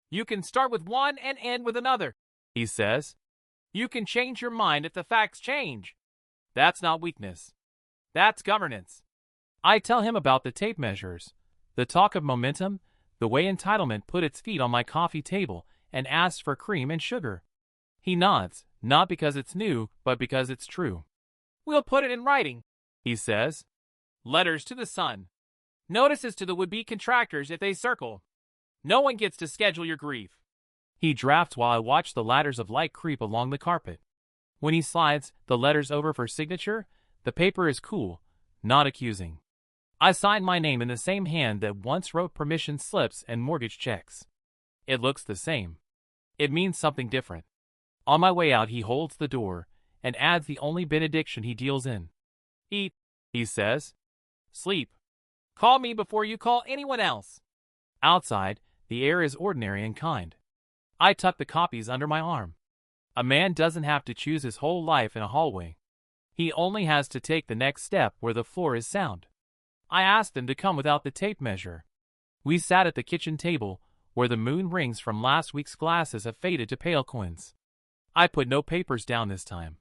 [SPEAKER 1] You can start with one and end with another, he says. You can change your mind if the facts change. That's not weakness. That's governance. I tell him about the tape measures, the talk of momentum, the way entitlement put its feet on my coffee table and asks for cream and sugar. He nods, not because it's new, but because it's true. We'll put it in writing, he says. Letters to the son. Notices to the would-be contractors if they circle. No one gets to schedule your grief. He drafts while I watch the ladders of light creep along the carpet. When he slides the letters over for signature, the paper is cool, not accusing. I signed my name in the same hand that once wrote permission slips and mortgage checks. It looks the same. It means something different. On my way out, he holds the door and adds the only benediction he deals in. Eat, he says. Sleep. Call me before you call anyone else. Outside, the air is ordinary and kind. I tuck the copies under my arm. A man doesn't have to choose his whole life in a hallway. He only has to take the next step where the floor is sound. I asked him to come without the tape measure. We sat at the kitchen table, where the moon rings from last week's glasses have faded to pale coins. I put no papers down this time.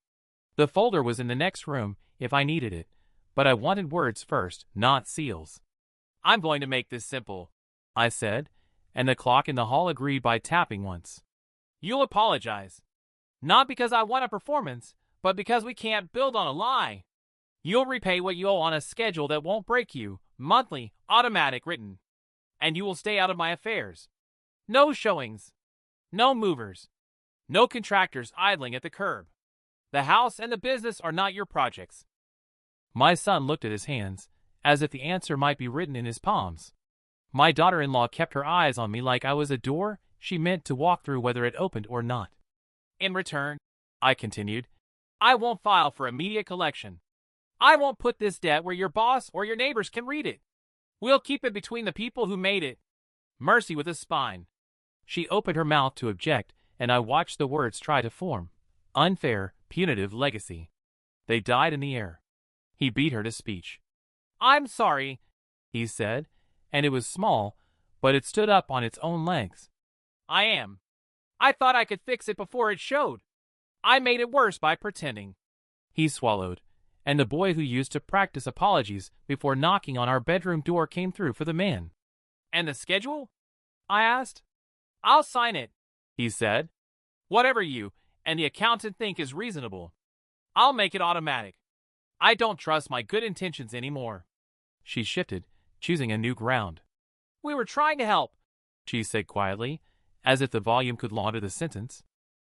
[SPEAKER 1] The folder was in the next room if I needed it, but I wanted words first, not seals. I'm going to make this simple, I said, and the clock in the hall agreed by tapping once. You'll apologize. Not because I want a performance, but because we can't build on a lie. You'll repay what you owe on a schedule that won't break you, monthly, automatic written. And you will stay out of my affairs. No showings. No movers. No contractors idling at the curb. The house and the business are not your projects. My son looked at his hands, as if the answer might be written in his palms. My daughter-in-law kept her eyes on me like I was a door she meant to walk through whether it opened or not. In return, I continued, I won't file for a media collection. I won't put this debt where your boss or your neighbors can read it. We'll keep it between the people who made it. Mercy with a spine. She opened her mouth to object, and I watched the words try to form. Unfair, punitive legacy. They died in the air. He beat her to speech. I'm sorry, he said, and it was small, but it stood up on its own legs. I am. I thought I could fix it before it showed. I made it worse by pretending. He swallowed, and the boy who used to practice apologies before knocking on our bedroom door came through for the man. And the schedule? I asked. I'll sign it, he said. Whatever you and the accountant think is reasonable. I'll make it automatic. I don't trust my good intentions anymore. She shifted, choosing a new ground. We were trying to help, she said quietly, as if the volume could launder the sentence.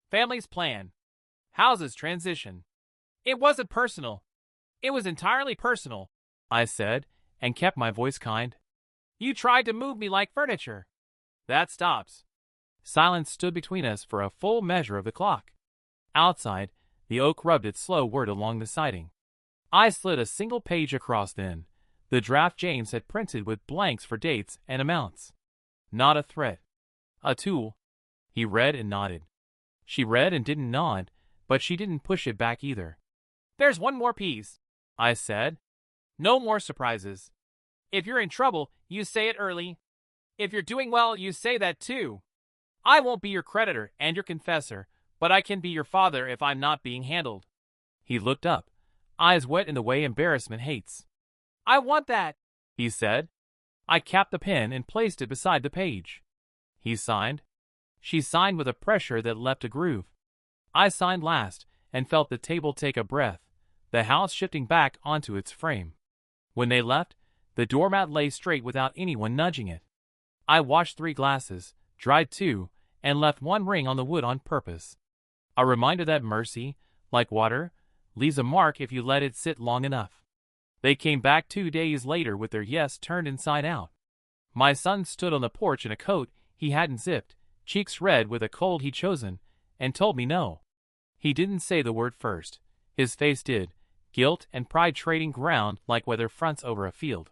[SPEAKER 1] Families plan. Houses transition. It wasn't personal. It was entirely personal, I said, and kept my voice kind. You tried to move me like furniture. That stops. Silence stood between us for a full measure of the clock. Outside, the oak rubbed its slow word along the siding. I slid a single page across then, the draft James had printed with blanks for dates and amounts. Not a threat. A tool. He read and nodded. She read and didn't nod, but she didn't push it back either. There's one more piece, I said. No more surprises. If you're in trouble, you say it early. If you're doing well, you say that too. I won't be your creditor and your confessor, but I can be your father if I'm not being handled. He looked up, eyes wet in the way embarrassment hates. I want that, he said. I capped the pen and placed it beside the page. He signed. She signed with a pressure that left a groove. I signed last and felt the table take a breath, the house shifting back onto its frame. When they left, the doormat lay straight without anyone nudging it. I washed 3 glasses, dried 2, and left 1 ring on the wood on purpose. A reminder that mercy, like water, leaves a mark if you let it sit long enough. They came back 2 days later with their yes turned inside out. My son stood on the porch in a coat he hadn't zipped, cheeks red with a cold he'd chosen, and told me no. He didn't say the word first. His face did, guilt and pride trading ground like weather fronts over a field.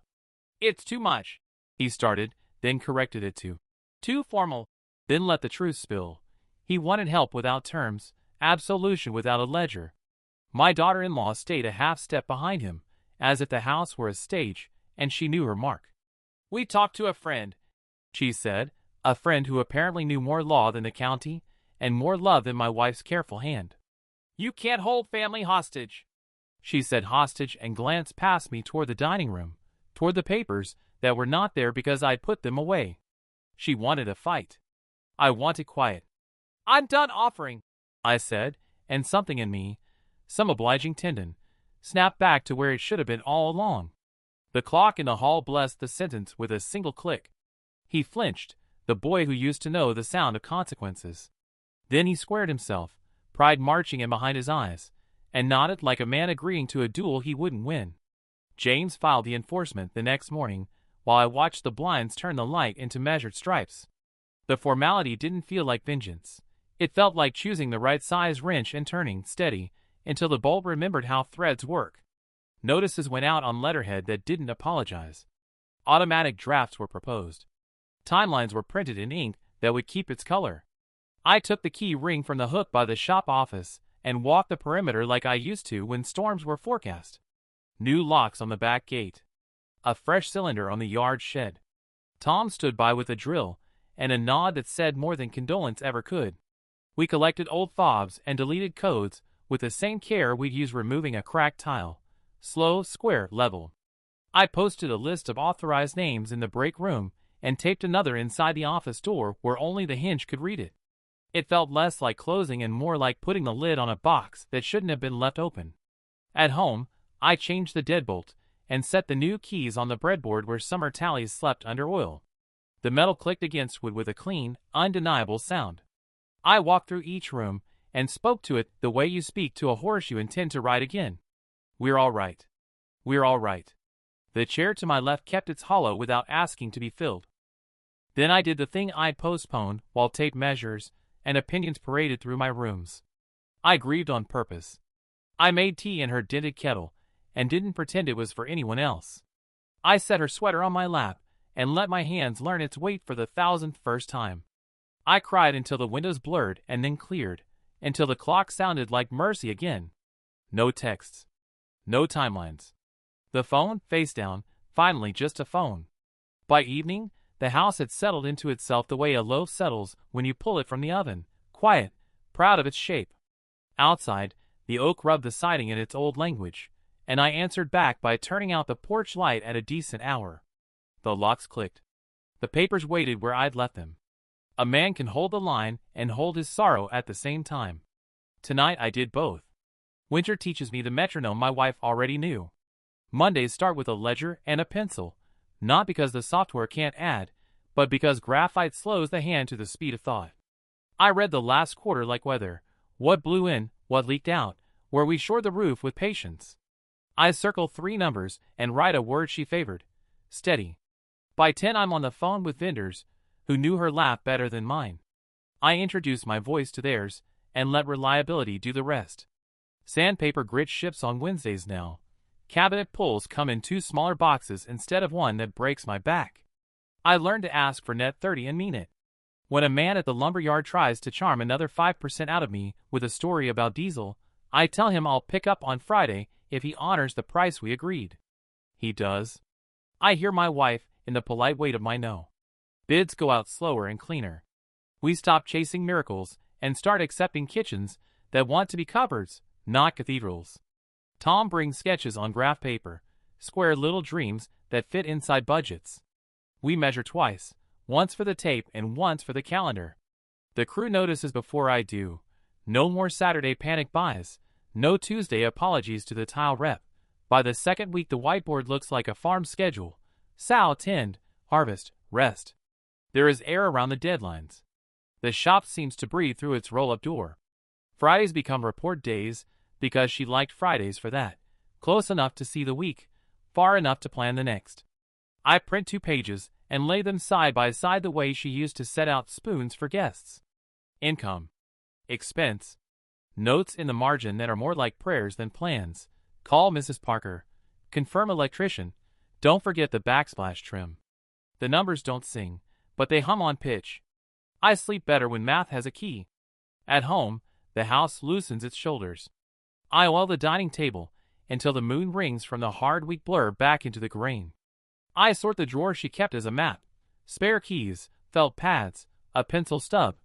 [SPEAKER 1] It's too much, he started, then corrected it to too formal, then let the truth spill. He wanted help without terms, absolution without a ledger. My daughter-in-law stayed a half step behind him, as if the house were a stage, and she knew her mark. We talked to a friend, she said, a friend who apparently knew more law than the county, and more love than my wife's careful hand. You can't hold family hostage. She said hostage and glanced past me toward the dining room, toward the papers that were not there because I'd put them away. She wanted a fight. I wanted quiet. I'm done offering, I said, and something in me, some obliging tendon, snapped back to where it should have been all along. The clock in the hall blessed the sentence with a single click. He flinched, the boy who used to know the sound of consequences. Then he squared himself, pride marching in behind his eyes, and nodded like a man agreeing to a duel he wouldn't win. James filed the enforcement the next morning, while I watched the blinds turn the light into measured stripes. The formality didn't feel like vengeance. It felt like choosing the right size wrench and turning steady until the bulb remembered how threads work. Notices went out on letterhead that didn't apologize. Automatic drafts were proposed. Timelines were printed in ink that would keep its color. I took the key ring from the hook by the shop office and walked the perimeter like I used to when storms were forecast. New locks on the back gate. A fresh cylinder on the yard shed. Tom stood by with a drill and a nod that said more than condolence ever could. We collected old fobs and deleted codes with the same care we'd use removing a cracked tile. Slow, square, level. I posted a list of authorized names in the break room and taped another inside the office door where only the hinge could read it. It felt less like closing and more like putting the lid on a box that shouldn't have been left open. At home, I changed the deadbolt and set the new keys on the breadboard where summer tallies slept under oil. The metal clicked against wood with a clean, undeniable sound. I walked through each room and spoke to it the way you speak to a horse you intend to ride again. We're all right. We're all right. The chair to my left kept its hollow without asking to be filled. Then I did the thing I'd postponed while tape measures and opinions paraded through my rooms. I grieved on purpose. I made tea in her dented kettle and didn't pretend it was for anyone else. I set her sweater on my lap and let my hands learn its weight for the 1,000th time. I cried until the windows blurred and then cleared, until the clock sounded like mercy again. No texts. No timelines. The phone, face down, finally just a phone. By evening, the house had settled into itself the way a loaf settles when you pull it from the oven, quiet, proud of its shape. Outside, the oak rubbed the siding in its old language, and I answered back by turning out the porch light at a decent hour. The locks clicked. The papers waited where I'd left them. A man can hold the line and hold his sorrow at the same time. Tonight I did both. Winter teaches me the metronome my wife already knew. Mondays start with a ledger and a pencil, not because the software can't add, but because graphite slows the hand to the speed of thought. I read the last quarter like weather, what blew in, what leaked out, where we shored the roof with patience. I circle 3 numbers and write a word she favored. Steady. By 10 I'm on the phone with vendors who knew her laugh better than mine. I introduce my voice to theirs and let reliability do the rest. Sandpaper grit ships on Wednesdays now. Cabinet pulls come in 2 smaller boxes instead of one that breaks my back. I learned to ask for net 30 and mean it. When a man at the lumberyard tries to charm another 5% out of me with a story about diesel, I tell him I'll pick up on Friday if he honors the price we agreed. He does. I hear my wife in the polite weight of my no. Bids go out slower and cleaner. We stop chasing miracles and start accepting kitchens that want to be cupboards, not cathedrals. Tom brings sketches on graph paper, square little dreams that fit inside budgets. We measure twice, once for the tape and once for the calendar. The crew notices before I do. No more Saturday panic buys, no Tuesday apologies to the tile rep. By the second week the whiteboard looks like a farm schedule. Sow tend, harvest, rest. There is air around the deadlines. The shop seems to breathe through its roll-up door. Fridays become report days because she liked Fridays for that. Close enough to see the week, far enough to plan the next. I print 2 pages and lay them side by side the way she used to set out spoons for guests. Income. Expense. Notes in the margin that are more like prayers than plans. Call Mrs. Parker. Confirm electrician. Don't forget the backsplash trim. The numbers don't sing, but they hum on pitch. I sleep better when math has a key. At home, the house loosens its shoulders. I oil the dining table until the moon rings from the hard weak blur back into the grain. I sort the drawer she kept as a map. Spare keys, felt pads, a pencil stub,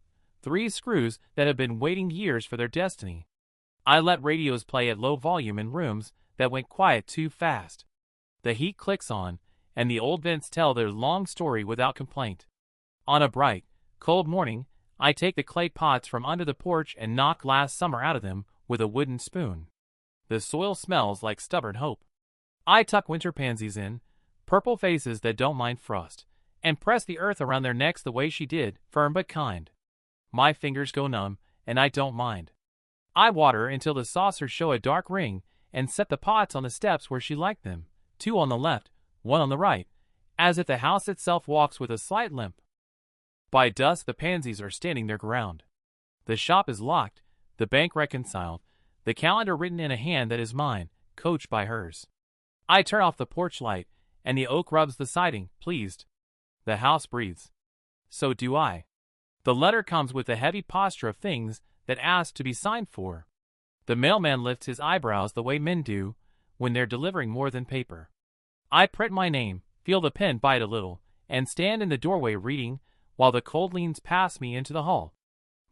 [SPEAKER 1] 3 screws that have been waiting years for their destiny. I let radios play at low volume in rooms that went quiet too fast. The heat clicks on, and the old vents tell their long story without complaint. On a bright, cold morning, I take the clay pots from under the porch and knock last summer out of them with a wooden spoon. The soil smells like stubborn hope. I tuck winter pansies in, purple faces that don't mind frost, and press the earth around their necks the way she did, firm but kind. My fingers go numb, and I don't mind. I water until the saucers show a dark ring and set the pots on the steps where she liked them, 2 on the left, 1 on the right, as if the house itself walks with a slight limp. By dusk the pansies are standing their ground. The shop is locked, the bank reconciled, the calendar written in a hand that is mine, coached by hers. I turn off the porch light, and the oak rubs the siding, pleased. The house breathes. So do I. The letter comes with the heavy posture of things that ask to be signed for. The mailman lifts his eyebrows the way men do when they're delivering more than paper. I print my name, feel the pen bite a little, and stand in the doorway reading while the cold leans past me into the hall.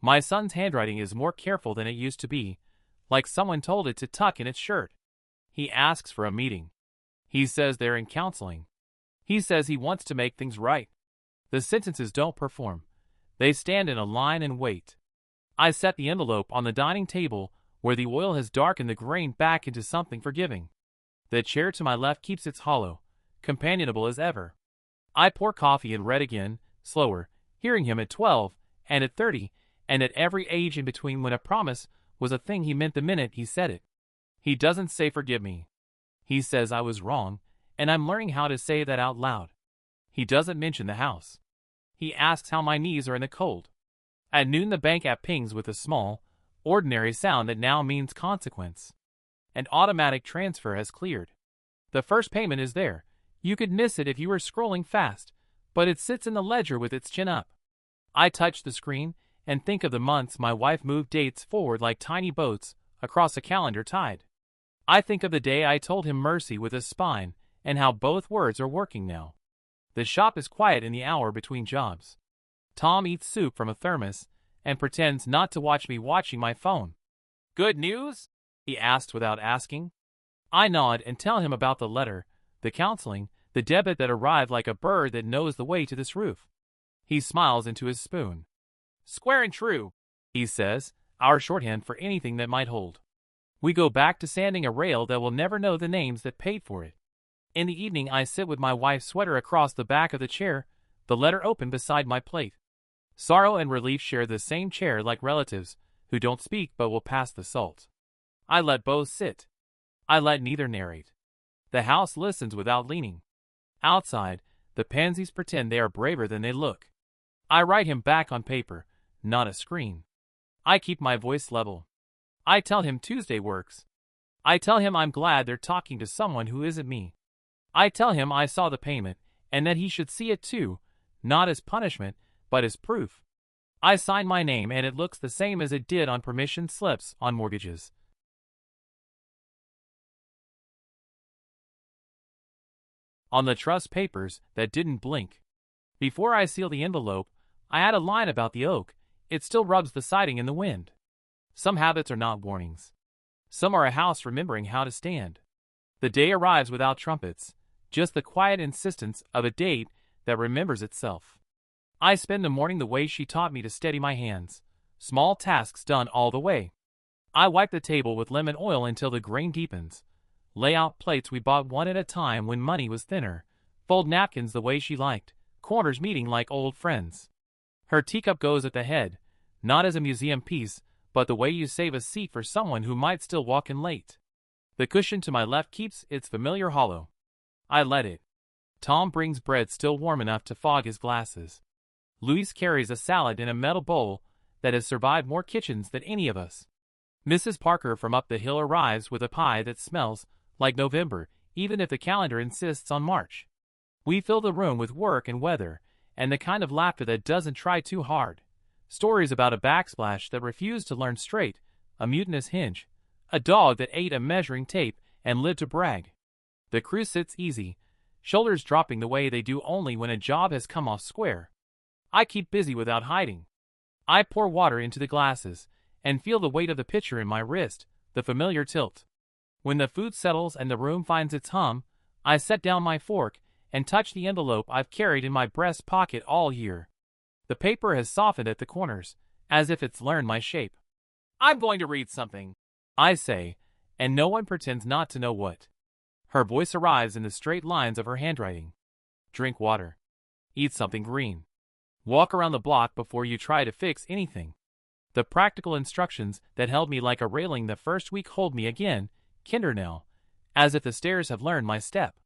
[SPEAKER 1] My son's handwriting is more careful than it used to be, like someone told it to tuck in its shirt. He asks for a meeting. He says they're in counseling. He says he wants to make things right. The sentences don't perform. They stand in a line and wait. I set the envelope on the dining table where the oil has darkened the grain back into something forgiving. The chair to my left keeps its hollow, companionable as ever. I pour coffee and read again, slower, hearing him at 12, and at 30, and at every age in between when a promise was a thing he meant the minute he said it. He doesn't say forgive me. He says I was wrong, and I'm learning how to say that out loud. He doesn't mention the house. He asks how my knees are in the cold. At noon the bank app pings with a small, ordinary sound that now means consequence. An automatic transfer has cleared. The first payment is there. You could miss it if you were scrolling fast, but it sits in the ledger with its chin up. I touch the screen and think of the months my wife moved dates forward like tiny boats across a calendar tide. I think of the day I told him mercy with a spine and how both words are working now. The shop is quiet in the hour between jobs. Tom eats soup from a thermos and pretends not to watch me watching my phone. Good news? He asks without asking. I nod and tell him about the letter, the counseling, the debit that arrived like a bird that knows the way to this roof. He smiles into his spoon. Square and true, he says, our shorthand for anything that might hold. We go back to sanding a rail that will never know the names that paid for it. In the evening I sit with my wife's sweater across the back of the chair, the letter open beside my plate. Sorrow and relief share the same chair like relatives who don't speak but will pass the salt. I let both sit. I let neither narrate. The house listens without leaning. Outside, the pansies pretend they are braver than they look. I write him back on paper, not a screen. I keep my voice level. I tell him Tuesday works. I tell him I'm glad they're talking to someone who isn't me. I tell him I saw the payment, and that he should see it too, not as punishment, but as proof. I sign my name and it looks the same as it did on permission slips on mortgages. On the trust papers that didn't blink. Before I seal the envelope, I add a line about the oak. It still rubs the siding in the wind. Some habits are not warnings. Some are a house remembering how to stand. The day arrives without trumpets, just the quiet insistence of a date that remembers itself. I spend the morning the way she taught me to steady my hands, small tasks done all the way. I wipe the table with lemon oil until the grain deepens, lay out plates we bought one at a time when money was thinner, fold napkins the way she liked, corners meeting like old friends. Her teacup goes at the head, not as a museum piece, but the way you save a seat for someone who might still walk in late. The cushion to my left keeps its familiar hollow. I let it. Tom brings bread still warm enough to fog his glasses. Luis carries a salad in a metal bowl that has survived more kitchens than any of us. Mrs. Parker from up the hill arrives with a pie that smells like November, even if the calendar insists on March. We fill the room with work and weather, and the kind of laughter that doesn't try too hard. Stories about a backsplash that refused to learn straight, a mutinous hinge, a dog that ate a measuring tape and lived to brag. The crew sits easy, shoulders dropping the way they do only when a job has come off square. I keep busy without hiding. I pour water into the glasses and feel the weight of the pitcher in my wrist, the familiar tilt. When the food settles and the room finds its hum, I set down my fork and touch the envelope I've carried in my breast pocket all year. The paper has softened at the corners, as if it's learned my shape. I'm going to read something, I say, and no one pretends not to know what. Her voice arrives in the straight lines of her handwriting. Drink water. Eat something green. Walk around the block before you try to fix anything. The practical instructions that held me like a railing the first week hold me again, Kindernell, as if the stairs have learned my step.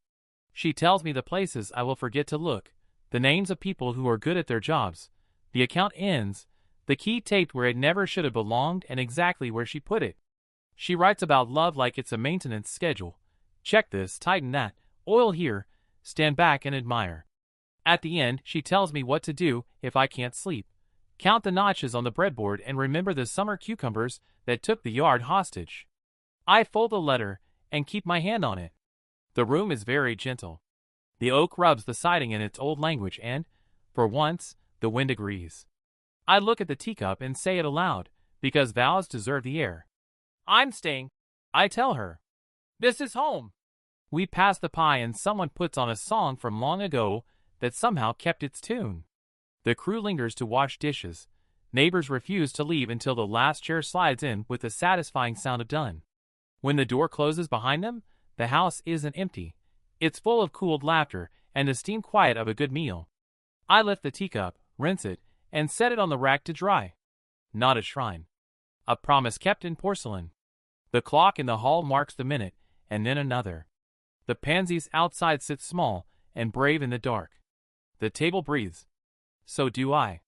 [SPEAKER 1] She tells me the places I will forget to look, the names of people who are good at their jobs. The account ends, the key taped where it never should have belonged and exactly where she put it. She writes about love like it's a maintenance schedule. Check this, tighten that, oil here, stand back and admire. At the end, she tells me what to do if I can't sleep. Count the notches on the breadboard and remember the summer cucumbers that took the yard hostage. I fold the letter and keep my hand on it. The room is very gentle. The oak rubs the siding in its old language and, for once, the wind agrees. I look at the teacup and say it aloud, because vows deserve the air. I'm staying, I tell her. This is home. We pass the pie and someone puts on a song from long ago that somehow kept its tune. The crew lingers to wash dishes. Neighbors refuse to leave until the last chair slides in with the satisfying sound of done. When the door closes behind them, the house isn't empty. It's full of cooled laughter and the steam quiet of a good meal. I lift the teacup, rinse it, and set it on the rack to dry. Not a shrine. A promise kept in porcelain. The clock in the hall marks the minute, and then another. The pansies outside sit small and brave in the dark. The table breathes. So do I.